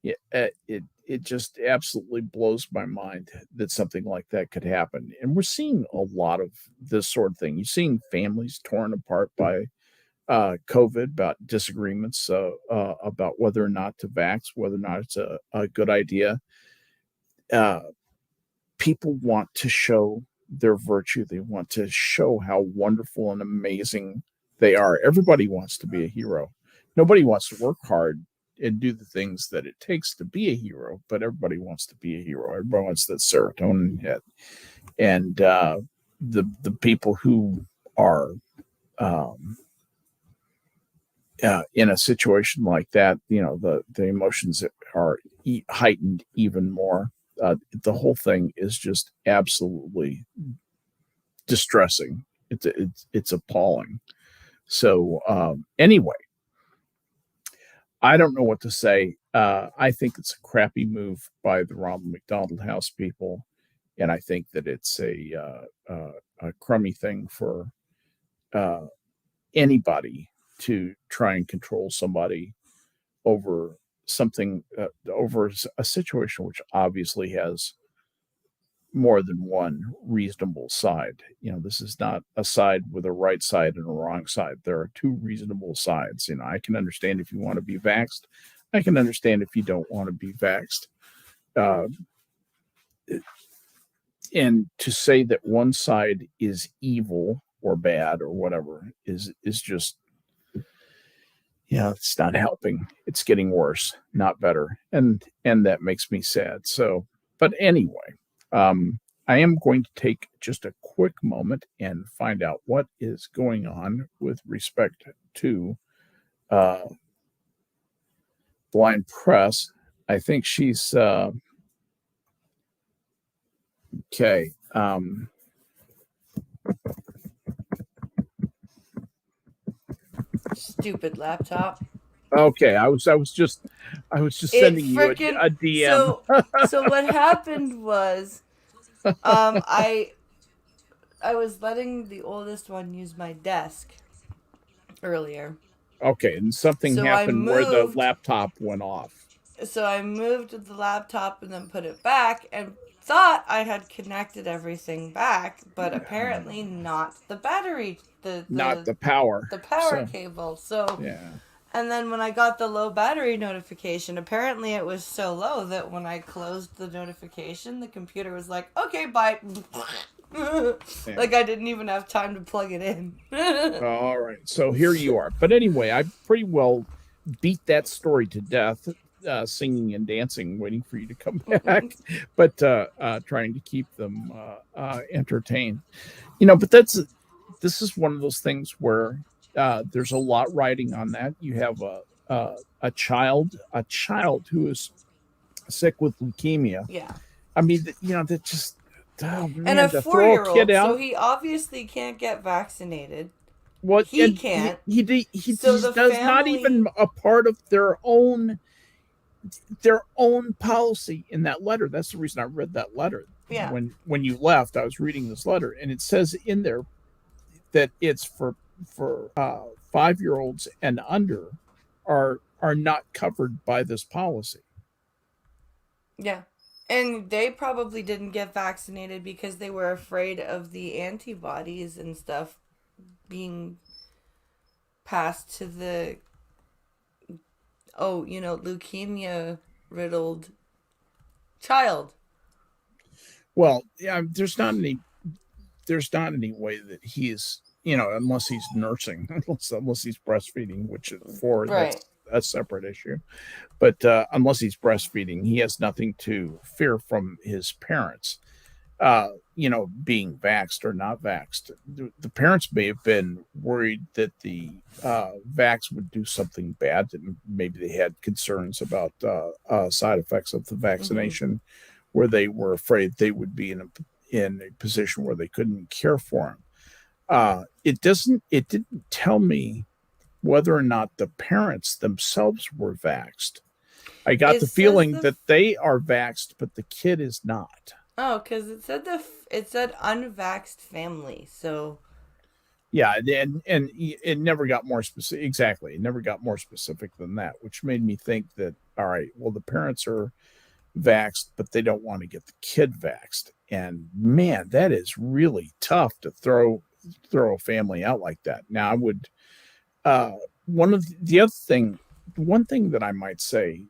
It just absolutely blows my mind that something like that could happen. And we're seeing a lot of this sort of thing. You're seeing families torn apart by COVID, about disagreements about whether or not to vax, whether or not it's a good idea. People want to show their virtue. They want to show how wonderful and amazing they are. Everybody wants to be a hero. Nobody wants to work hard and do the things that it takes to be a hero, but everybody wants to be a hero. Everybody wants that serotonin hit. And the people who are in a situation like that, the emotions are heightened even more. The whole thing is just absolutely distressing. It's appalling. So anyway, I don't know what to say. I think it's a crappy move by the Ronald McDonald House people, and I think that it's a crummy thing for anybody to try and control somebody over something, over a situation which obviously has more than one reasonable side. This is not a side with a right side and a wrong side. There are two reasonable sides. I can understand if you want to be vaxxed. I can understand if you don't want to be vaxxed. And to say that one side is evil or bad or whatever is just, it's not helping. It's getting worse, not better. And that makes me sad. So, but anyway, I am going to take just a quick moment and find out what is going on with respect to Blind Press. I think she's okay. Stupid laptop. Okay, I was just sending you a DM. So what happened was, I was letting the oldest one use my desk earlier. Okay, and something happened where the laptop went off. So I moved the laptop and then put it back and thought I had connected everything back, but apparently not the battery, not the power. The power cable. So yeah. And then when I got the low battery notification, apparently it was so low that when I closed the notification, the computer was like, okay, bye. Like I didn't even have time to plug it in. All right. So here you are. But anyway, I pretty well beat that story to death, singing and dancing, waiting for you to come back, but trying to keep them entertained. But this is one of those things where there's a lot riding on that. You have a child who is sick with leukemia. Yeah. I mean, that just, oh man, and a to throw a 4-year-old, kid out. So he obviously can't get vaccinated. What he can't. He so the does family, not even a part of their own policy in that letter. That's the reason I read that letter. Yeah. When you left, I was reading this letter, and it says in there that it's for 5-year-olds and under are not covered by this policy. Yeah. And they probably didn't get vaccinated because they were afraid of the antibodies and stuff being passed to the leukemia riddled child. Well, yeah, there's not any way that he's, unless he's nursing, unless he's breastfeeding, which that's a separate issue. But unless he's breastfeeding, he has nothing to fear from his parents, being vaxxed or not vaxxed. The parents may have been worried that the vax would do something bad. That maybe they had concerns about side effects of the vaccination, where they were afraid they would be in a position where they couldn't care for him. It didn't tell me whether or not the parents themselves were vaxxed. I got the feeling that they are vaxxed, but the kid is not. Oh, because it said unvaxxed family. So yeah, and it never got more specific. Exactly, it never got more specific than that, which made me think that, all right, well, the parents are vaxxed, but they don't want to get the kid vaxxed. And man, that is really tough to throw a family out like that. Now, I would one thing that I might say,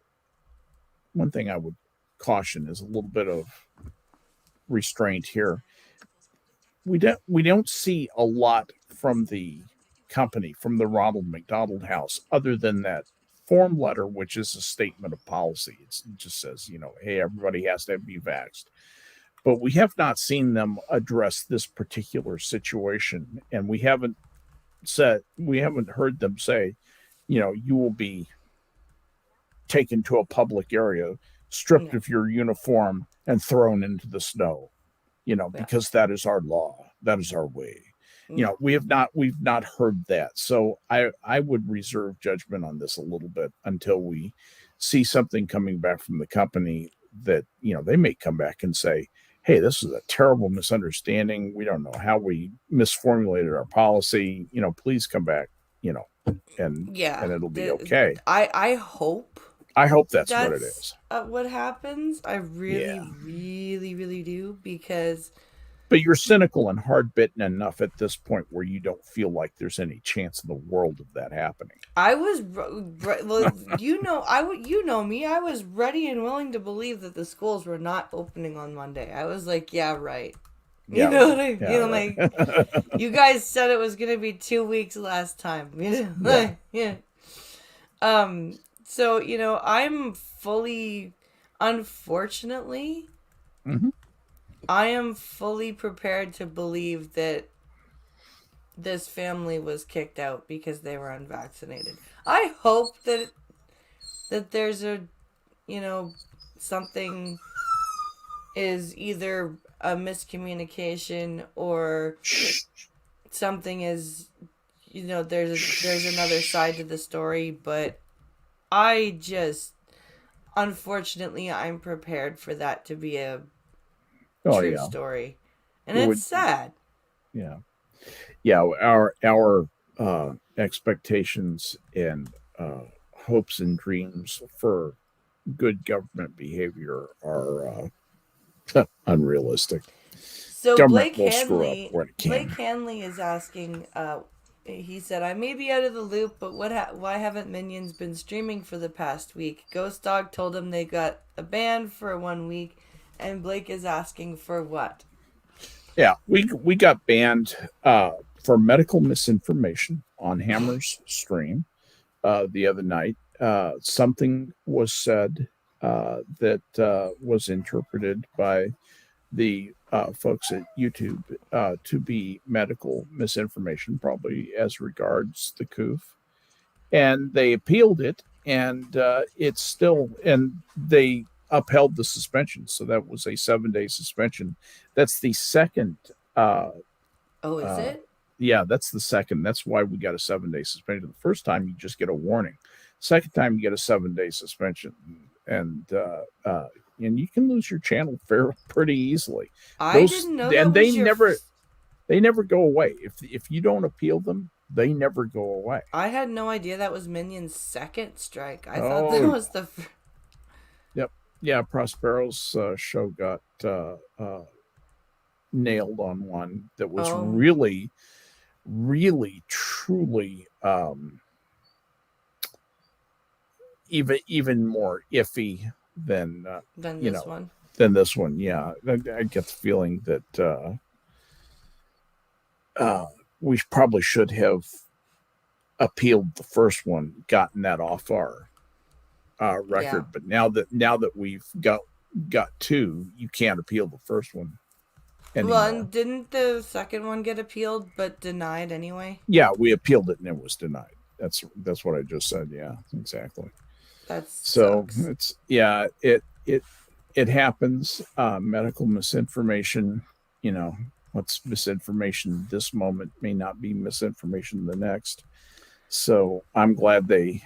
one thing I would caution is a little bit of restraint here. We don't see a lot from the company, from the Ronald McDonald House, other than that form letter, which is a statement of policy. It just says, hey, everybody has to be vaxxed. But we have not seen them address this particular situation, and we haven't heard them say, you will be taken to a public area, stripped of your uniform, and thrown into the snow, because that is our law, that is our way. We've not heard that. So I would reserve judgment on this a little bit until we see something coming back from the company that, they may come back and say, hey, this is a terrible misunderstanding. We don't know how we misformulated our policy. Please come back, and it'll be okay. I hope that's what it is. What happens. I really, really, really do, because. But you're cynical and hard-bitten enough at this point where you don't feel like there's any chance in the world of that happening. I was, well, you know me. I was ready and willing to believe that the schools were not opening on Monday. I was like, yeah, right. You know what I mean? Like, you guys said it was gonna be 2 weeks last time. So I'm fully, unfortunately. Mm-hmm. I am fully prepared to believe that this family was kicked out because they were unvaccinated. I hope that there's something is either a miscommunication or something is, there's another side to the story, but I just, unfortunately, I'm prepared for that to be a true story, and it's sad. Our expectations and hopes and dreams for good government behavior are unrealistic. So Blake Hanley is asking, he said, I may be out of the loop, but why haven't Minions been streaming for the past week? Ghost Dog told him they got a ban for 1 week. And Blake is asking for what? Yeah, we got banned for medical misinformation on Hammer's stream the other night. Something was said that was interpreted by the folks at YouTube to be medical misinformation, probably as regards the COOF. And they appealed it, and it's still, and they upheld the suspension. So that was a 7-day suspension. That's the second. Is it? Yeah, that's the second. That's why we got a 7-day suspension. The first time you just get a warning. Second time you get a 7-day suspension, and you can lose your channel pretty easily. I didn't know that they never go away. If you don't appeal them, they never go away. I had no idea that was Minion's second strike. I thought that was the. Yep. Yeah, Prospero's show got nailed on one that was really, really, truly even more iffy than this one. Than this one. Yeah, I get the feeling that we probably should have appealed the first one, gotten that off our record. But now that we've got two, you can't appeal the first one anymore. Well, and didn't the second one get appealed but denied anyway? Yeah, we appealed it and it was denied. That's what I just said. Yeah, exactly. Sucks. It happens. Medical misinformation, what's misinformation this moment may not be misinformation the next. So I'm glad they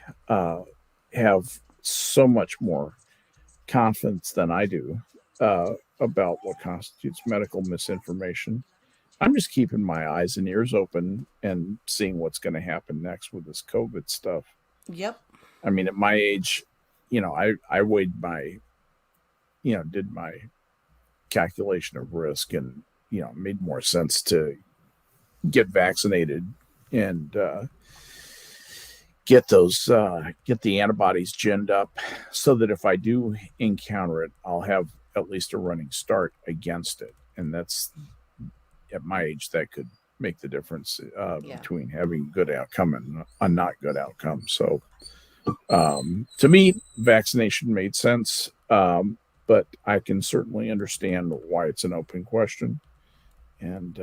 have so much more confidence than I do about what constitutes medical misinformation. I'm just keeping my eyes and ears open and seeing what's going to happen next with this COVID stuff. Yep. I mean, at my age, I weighed my, did my calculation of risk, and it made more sense to get vaccinated and get the antibodies ginned up, so that if I do encounter it, I'll have at least a running start against it. And that's, at my age, that could make the difference between having good outcome and a not good outcome. So to me, vaccination made sense, but I can certainly understand why it's an open question, and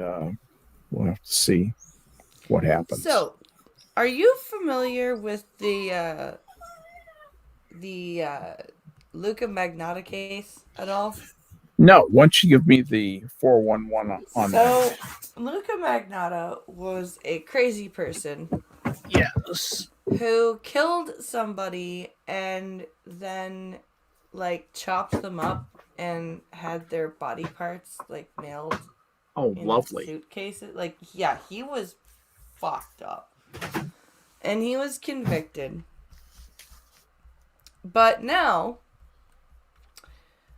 we'll have to see what happens. So, are you familiar with the Luca Magnotta case at all? No. Why don't you give me the 411 on that? So, Luca Magnotta was a crazy person. Yes. Who killed somebody and then, chopped them up and had their body parts, mailed. Oh, lovely. Suitcases. He was fucked up. And he was convicted. But now,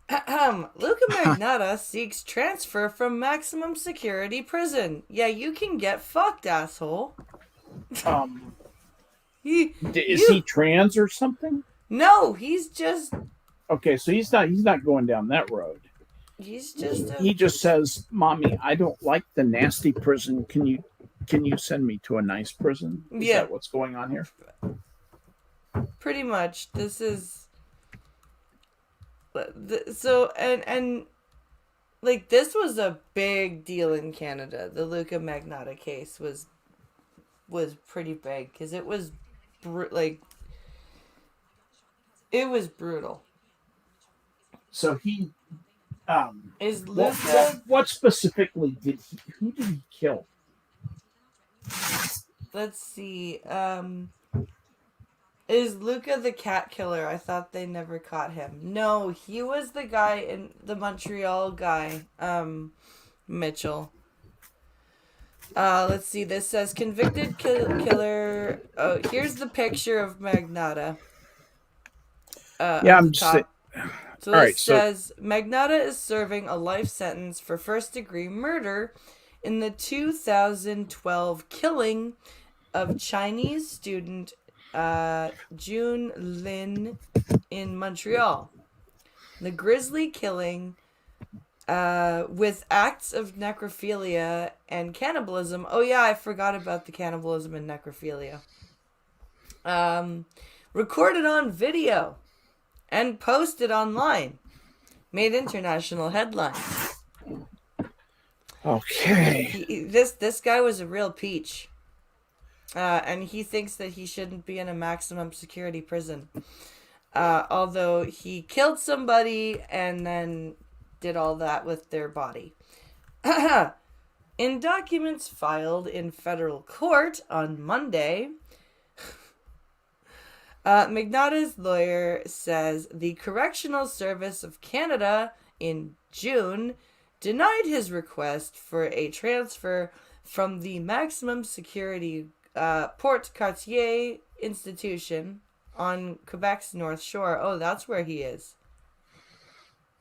Luca Magnotta seeks transfer from maximum security prison. Yeah, you can get fucked, asshole. Is he trans or something? No, he's just... Okay, so he's not going down that road. He's just... He just says, "Mommy, I don't like the nasty prison. Can you send me to a nice prison?" Is that what's going on here? Pretty much. This is... So, and this was a big deal in Canada. The Luca Magnotta case was pretty big, because it was it was brutal. So he is Luca... what specifically who did he kill? Let's see. Is Luca the cat killer? I thought they never caught him. No, he was the guy in the Montreal guy, Mitchell. Let's see. This says convicted killer. Oh, here's the picture of Magnotta. I'm just saying. So this says Magnotta is serving a life sentence for first-degree murder in the 2012 killing of Chinese student June Lin in Montreal. The grisly killing with acts of necrophilia and cannibalism. Oh yeah, I forgot about the cannibalism and necrophilia. Recorded on video and posted online. Made international headlines. Okay. This guy was a real peach. And he thinks that he shouldn't be in a maximum security prison. although he killed somebody and then did all that with their body. In documents filed in federal court on Monday, Magnata's lawyer says the Correctional Service of Canada in June denied his request for a transfer from the maximum security Port Cartier institution on Quebec's North Shore. Oh, that's where he is.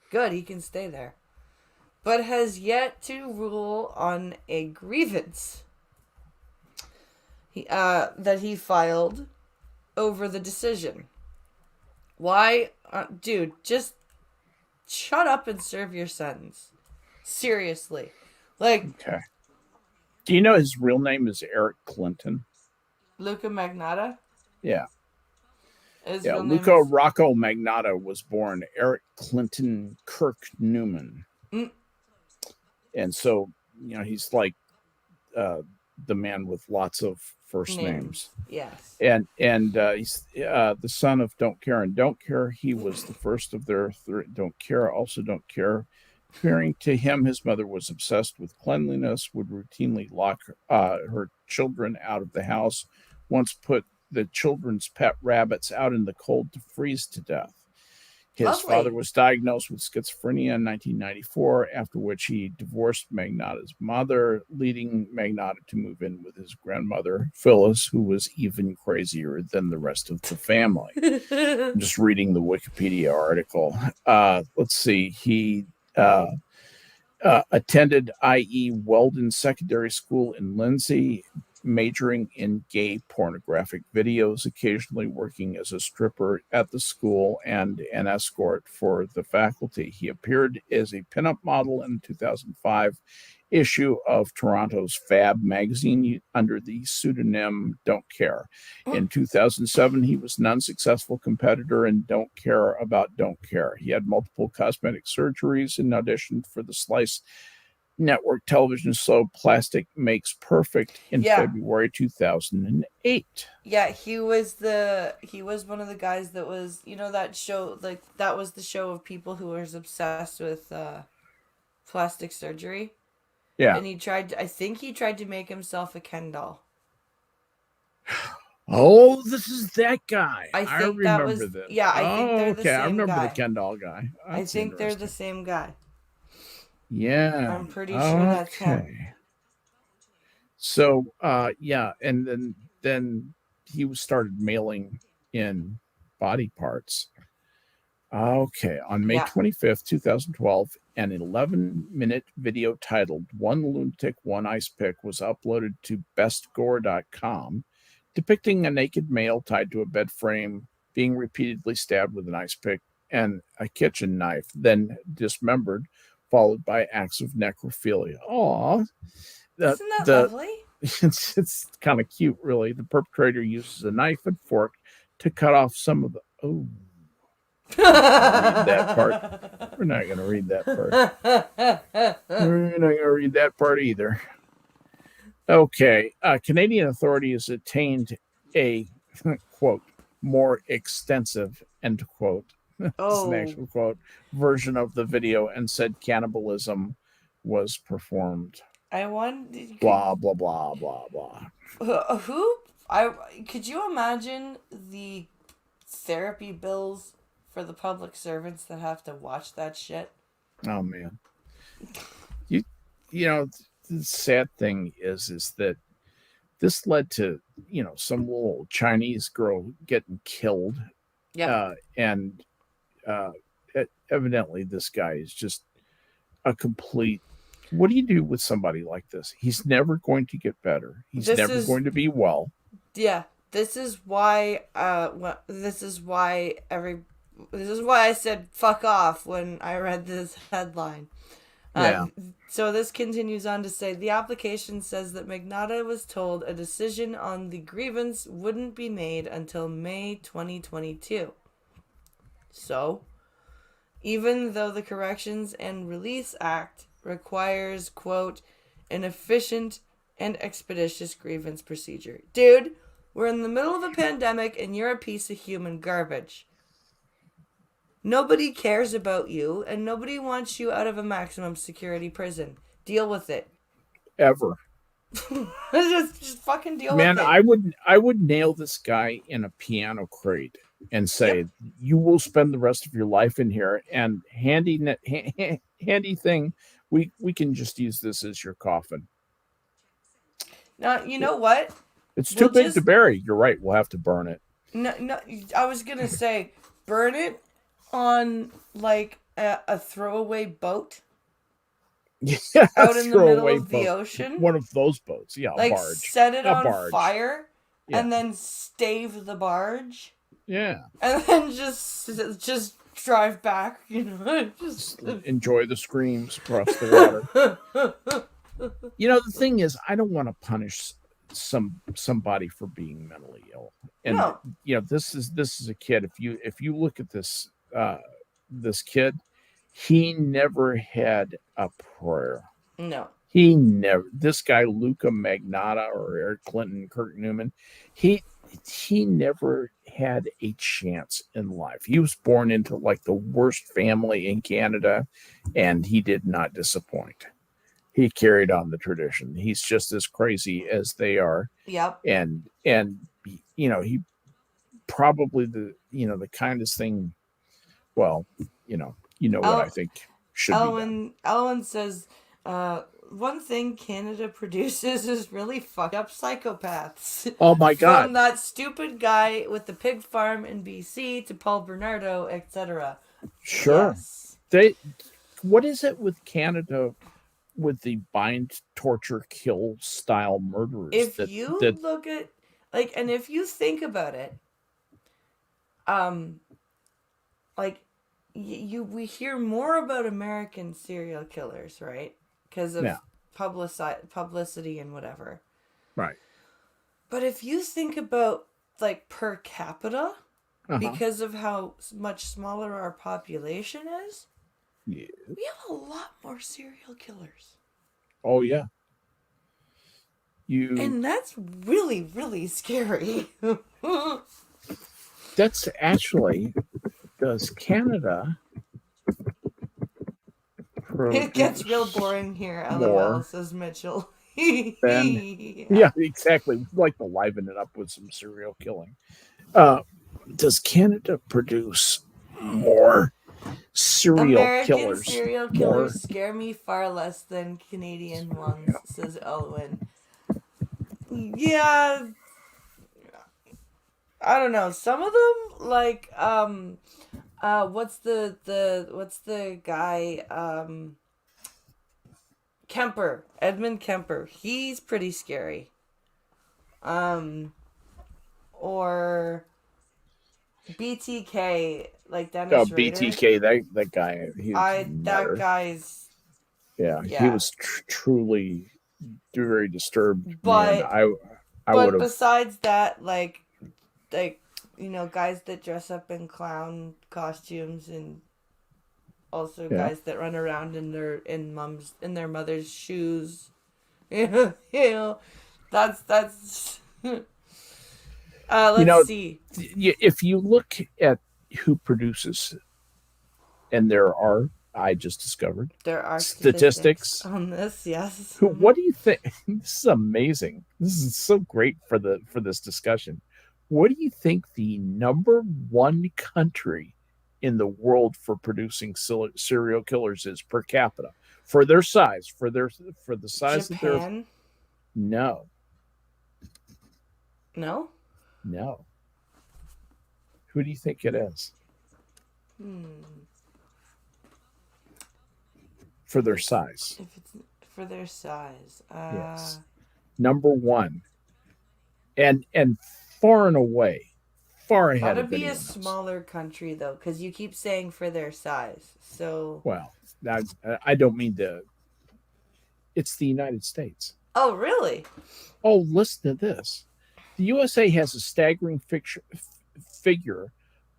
Good, he can stay there. But has yet to rule on a grievance that he filed over the decision. Why? Dude, just shut up and serve your sentence. Seriously. Like... Okay. Do you know his real name is Eric Clinton? Luca Magnata? Yeah. His yeah, real Luca name is... Rocco Magnata was born Eric Clinton Kirk Newman. And so, he's like the man with lots of first names. Yes. And he's the son of Don't Care and Don't Care. He was the first of their Don't Care, also Don't Care. Appearing to him, his mother was obsessed with cleanliness, would routinely lock her children out of the house, once put the children's pet rabbits out in the cold to freeze to death. His father was diagnosed with schizophrenia in 1994, after which he divorced Magnata's mother, leading Magnata to move in with his grandmother, Phyllis, who was even crazier than the rest of the family. I'm just reading the Wikipedia article. Let's see. He attended I.E. Weldon Secondary School in Lindsay, majoring in gay pornographic videos, occasionally working as a stripper at the school and an escort for the faculty. He appeared as a pinup model in the 2005 issue of Toronto's Fab magazine under the pseudonym Don't Care. In 2007, he was an unsuccessful competitor in Don't Care About Don't Care. He had multiple cosmetic surgeries and auditioned for the Slice network television show Plastic Makes Perfect in February 2008. Yeah, he was one of the guys that was, that show, like, that was the show of people who was obsessed with plastic surgery. Yeah. And I think he tried to make himself a Ken doll. Oh, this is that guy. I remember this. Yeah, I think they're the same guy. I remember the Ken doll guy. I think they're the same guy. Yeah. I'm pretty sure that's him. So, and then he started mailing in body parts. Okay, on May 25th, 2012, an 11-minute video titled One Lunatic, One Ice Pick was uploaded to bestgore.com, depicting a naked male tied to a bed frame being repeatedly stabbed with an ice pick and a kitchen knife, then dismembered, followed by acts of necrophilia. Aw. Isn't that lovely? It's kind of cute, really. The perpetrator uses a knife and fork to cut off some of the... Oh. Read that part. We're not going to read that part. We're not going to read that part either. Okay. Canadian authorities attained a, quote, more extensive, end quote, that's an actual quote, version of the video and said cannibalism was performed. I wonder... Blah, blah, blah, blah, blah. Could you imagine the therapy bills for the public servants that have to watch that shit? Oh, man. You know, the sad thing is that this led to, some little Chinese girl getting killed. Yeah. And evidently this guy is just a complete... What do you do with somebody like this? He's never going to get better. He's never going to be well. Yeah. This is why I said fuck off when I read this headline. So this continues on to say, the application says that Magnata was told a decision on the grievance wouldn't be made until May 2022. So, even though the Corrections and Release Act requires, quote, an efficient and expeditious grievance procedure. Dude, we're in the middle of a pandemic and you're a piece of human garbage. Nobody cares about you, and nobody wants you out of a maximum security prison. Deal with it. Ever. just fucking deal Man, with it. I would nail this guy in a piano crate and say, you will spend the rest of your life in here, and handy thing, we can just use this as your coffin. Now, you know what? It's too big to bury. You're right. We'll have to burn it. No, I was going to say, burn it on, like, a throwaway boat. Yeah, out in the middle of the ocean. One of those boats. Yeah, like, a barge. Set it on fire and then stave the barge. Yeah. And then just drive back, you know. Just enjoy the screams across the water. You know, the thing is, I don't want to punish somebody for being mentally ill. And you know, this is a kid. If you look at this this kid, he never had a prayer. No. He never. This guy, Luca Magnotta or Eric Clinton, Kirk Newman, he never had a chance in life. He was born into like the worst family in Canada, and he did not disappoint. He carried on the tradition. He's just as crazy as they are. Yep. And you know, he probably the kindest thing. Well, you know what I think should be done. Elwin says, one thing Canada produces is really fucked up psychopaths. Oh my God. From that stupid guy with the pig farm in BC to Paul Bernardo, etc. Sure. Yes. What is it with Canada with the bind, torture, kill style murderers? If you look at, like, and if you think about it, like, we hear more about American serial killers, right? Because of publicity and whatever. Right. But if you think about, like, per capita, because of how much smaller our population is, we have a lot more serial killers. Oh, yeah. And that's really, really scary. That's actually... Does Canada... It gets real boring here, LOL, says Mitchell. Yeah, exactly. We'd like to liven it up with some serial killing. Does Canada produce more serial killers? American serial killers scare me far less than Canadian ones, says Elwin. Yeah, I don't know. Some of them, like, what's the guy, Kemper, Edmund Kemper. He's pretty scary. Or BTK, like Dennis Rader. BTK, that guy. That guy's. Yeah, he was truly very disturbed. But man. I besides that, like, you know, guys that dress up in clown costumes, and also guys that run around in their mother's shoes. You know, that's. Let's see. If you look at who produces, and I just discovered there are statistics on this. Yes. What do you think? This is amazing. This is so great for this discussion. What do you think the number one country in the world for producing serial killers is per capita for their size? For the size Japan? of their no. Who do you think it is? For their size. If it's for their size, yes. Number one, and far and away, far ahead of anyone else. Gotta be a smaller country though, because you keep saying for their size. So well, I don't mean to. It's the United States. Oh, really? Oh, listen to this. The USA has a staggering figure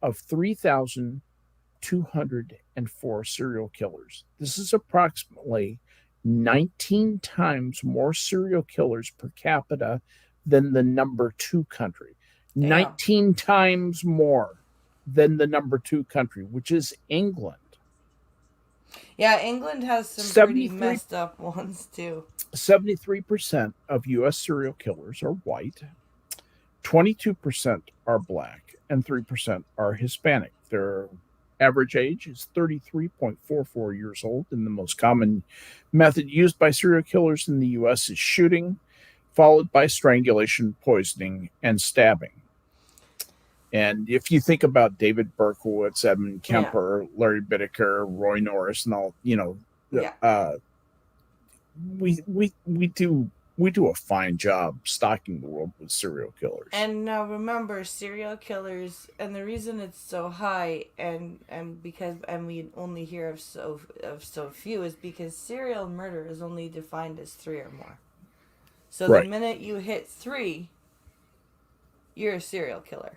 of 3,204 serial killers. This is approximately 19 times more serial killers per capita than the number 2 country. Damn. 19 times more. than the number 2 country, which is England. Yeah, England has some pretty messed up ones too. 73% of U.S. serial killers are white, 22% are black, and 3% are Hispanic. Their average age is 33.44 years old, and the most common method used by serial killers in the U.S. is shooting, followed by strangulation, poisoning, and stabbing. And if you think about David Berkowitz, Edmund Kemper, Larry Bittaker, Roy Norris, and all, we do a fine job stocking the world with serial killers. And now remember, serial killers, and the reason it's so high, and we only hear of so few, is because serial murder is only defined as 3 or more. So the minute you hit 3, you're a serial killer.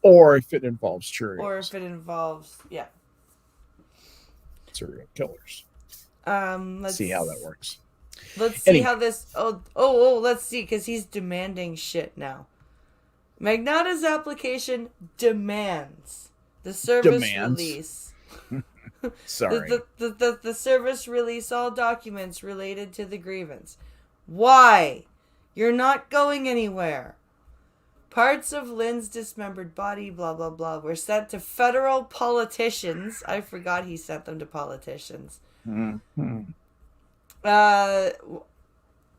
Or if it involves Cheerios. Or if it involves, serial killers. Let's see how that works. Let's see how this. Let's see, because he's demanding shit now. Magnata's application demands the service release. Sorry. The service release all documents related to the grievance. Why? You're not going anywhere. Parts of Lynn's dismembered body, blah, blah, blah, were sent to federal politicians. I forgot he sent them to politicians. Mm-hmm.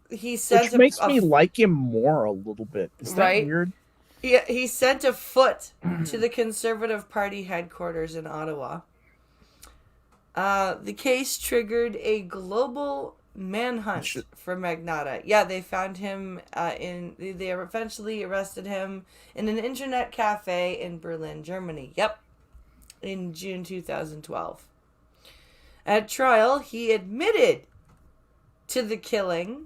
He sent Which makes me like him more a little bit. Is that weird? He sent a foot to the Conservative Party headquarters in Ottawa. The case triggered a global manhunt for Magnata. Yeah, they found him they eventually arrested him in an internet cafe in Berlin, Germany. Yep. In June 2012. At trial, he admitted to the killing,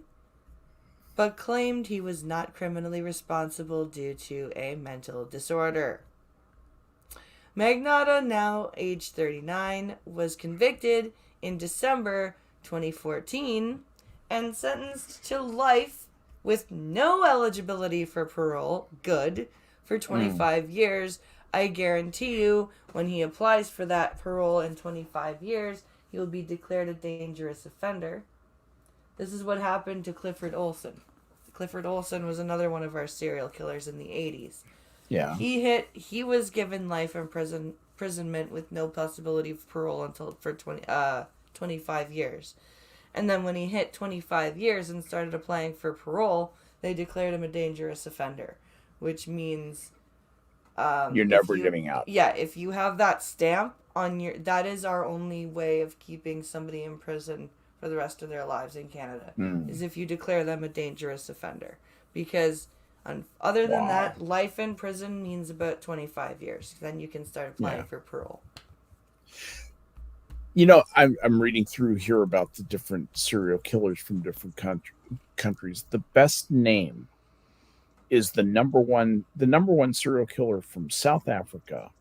but claimed he was not criminally responsible due to a mental disorder. Magnata, now age 39, was convicted in December 2014 and sentenced to life with no eligibility for parole, for 25 years. I guarantee you, when he applies for that parole in 25 years, he will be declared a dangerous offender. This is what happened to Clifford Olson. Clifford Olson was another one of our serial killers in the 80s. Yeah. He was given life imprisonment with no possibility of parole until 25 years. And then when he hit 25 years and started applying for parole, they declared him a dangerous offender, which means you're never getting out. Yeah, if you have that stamp on that is our only way of keeping somebody in prison for the rest of their lives in Canada, is if you declare them a dangerous offender. Because other than that, life in prison means about 25 years. Then you can start applying for parole. You know, I'm reading through here about the different serial killers from different countries. The best name is the number one serial killer from South Africa,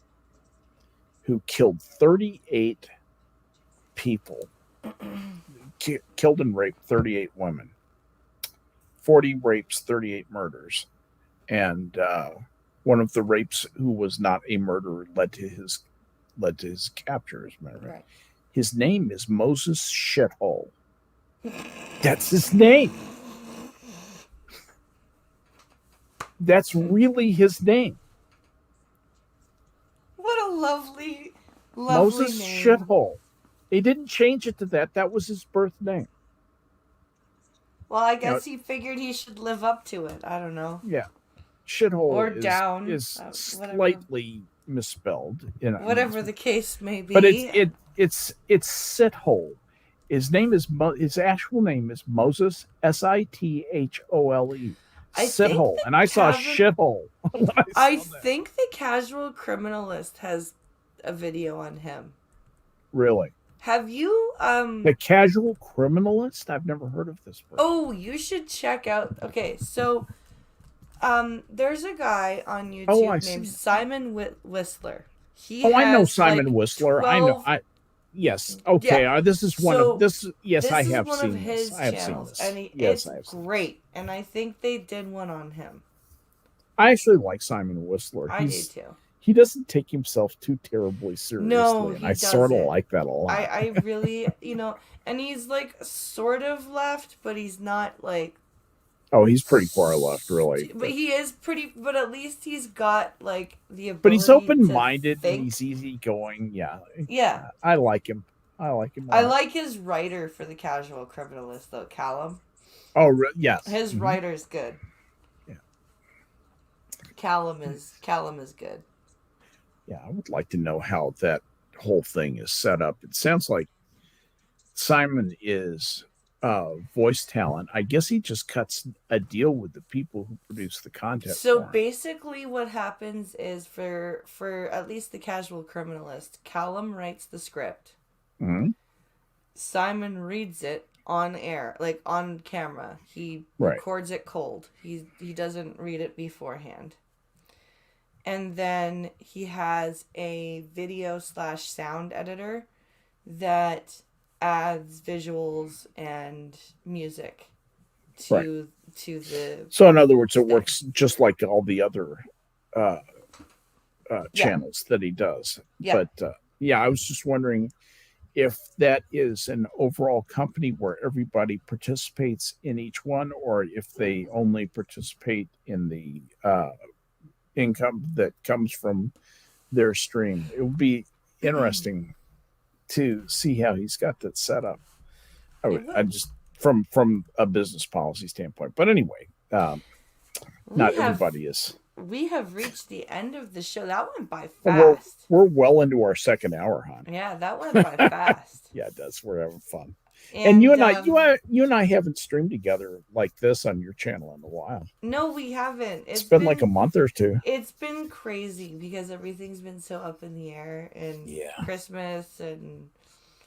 who killed 38 people, killed and raped 38 women, 40 rapes, 38 murders, and one of the rapes, who was not a murderer, led to his capture. As a matter of fact, his name is Moses Shithole. That's his name. That's really his name. What a lovely Moses name. Shithole. They didn't change it to that. That was his birth name. Well, I guess he figured he should live up to it. I don't know. Yeah. Shithole or is slightly misspelled. Whatever the case may be. But it's Sithole. His actual name is Moses, Sithole. Sithole. And I saw shithole. I think the Casual Criminalist has a video on him. Really? Have you The Casual Criminalist? I've never heard of this person. Oh, you should check out. Okay, so there's a guy on YouTube named Simon Whistler. I know Simon Whistler. 12... I know. Yes. Okay. Yeah. This is one of this. Yes, I have seen this. I have seen this. And it's great. And I think they did one on him. I actually like Simon Whistler. I do too. he doesn't take himself too terribly seriously. No, and I sort of like that a lot. I really, and he's like sort of left, but he's not like. Oh, he's pretty far left, really. But he is pretty. But at least he's got like the ability. But he's open-minded and he's easygoing. Yeah. Yeah. I like him. I like him. I like his writer for the Casual Criminalist, though, Callum. Oh, yes. His writer's good. Yeah. Callum is good. Yeah, I would like to know how that whole thing is set up. It sounds like Simon is voice talent. I guess he just cuts a deal with the people who produce the content. So basically what happens is for at least the Casual Criminalist, Callum writes the script. Mm-hmm. Simon reads it on air, like on camera. He records it cold. He doesn't read it beforehand. And then he has a video/sound editor that adds visuals and music to the. So in other words, it works just like all the other channels that he does. Yeah. But I was just wondering if that is an overall company where everybody participates in each one, or if they only participate in the income that comes from their stream. It would be interesting to see how he's got that set up. I just from a business policy standpoint. But anyway, everybody is. We have reached the end of the show. That went by fast. We're well into our second hour, hon. Yeah, that went by fast. Yeah, it does. We're having fun. And you and I haven't streamed together like this on your channel in a while. No, we haven't. It's been like a month or two. It's been crazy because everything's been so up in the air, and Christmas and.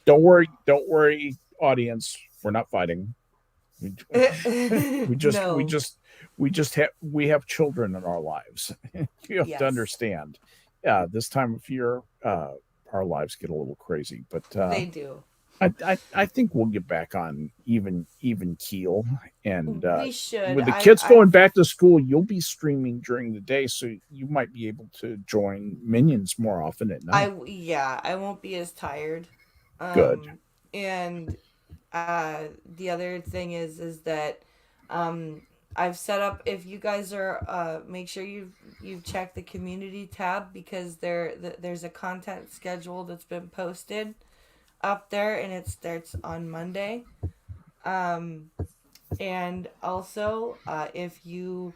Don't worry, audience. We're not fighting. We have children in our lives. You have to understand. This time of year, our lives get a little crazy, but they do. I think we'll get back on even keel, and we should. With the kids going back to school, you'll be streaming during the day, so you might be able to join Minions more often at night. I won't be as tired. Good. And the other thing is that I've set up. If you guys are make sure you've checked the community tab, because there's a content schedule that's been posted up there, and it starts on Monday. And also, if you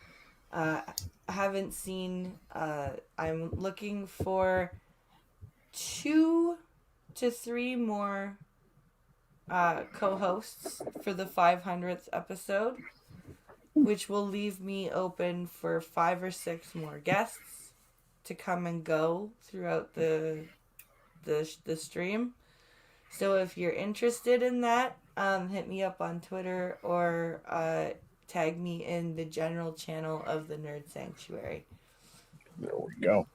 haven't seen, I'm looking for 2 to 3 more co-hosts for the 500th episode, which will leave me open for 5 or 6 more guests to come and go throughout the stream. So if you're interested in that, hit me up on Twitter or tag me in the general channel of the Nerd Sanctuary. There we go.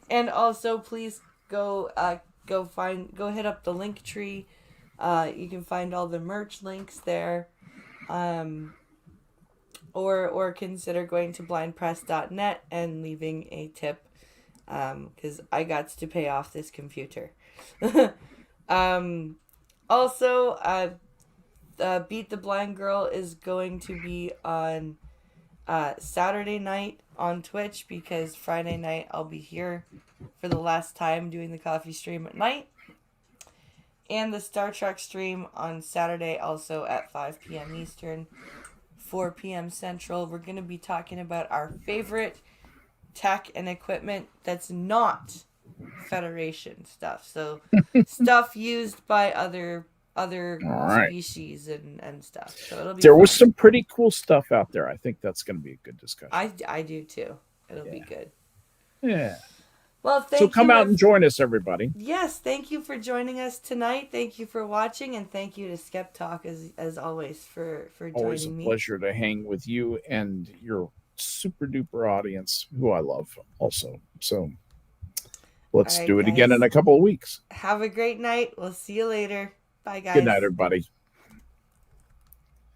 And also, please go hit up the linktree. You can find all the merch links there. Or consider going to blindpress.net and leaving a tip, because I got to pay off this computer. Also, Beat the Blind Girl is going to be on Saturday night on Twitch, because Friday night I'll be here for the last time doing the coffee stream at night. And the Star Trek stream on Saturday, also at 5 p.m. Eastern, 4 p.m. Central. We're going to be talking about our favorite tech and equipment that's not Federation stuff. So stuff used by other species and stuff. So it'll be fun. Was some pretty cool stuff out there. I think that's going to be a good discussion. I do too. It'll be good. Yeah. Well, thank you. So come out and join us, everybody. Yes, thank you for joining us tonight. Thank you for watching, and thank you to Skep Talk as always for joining me. Always a pleasure to hang with you and your super duper audience, who I love also. So let's do it again in a couple of weeks. Have a great night. We'll see you later. Bye, guys. Good night, everybody.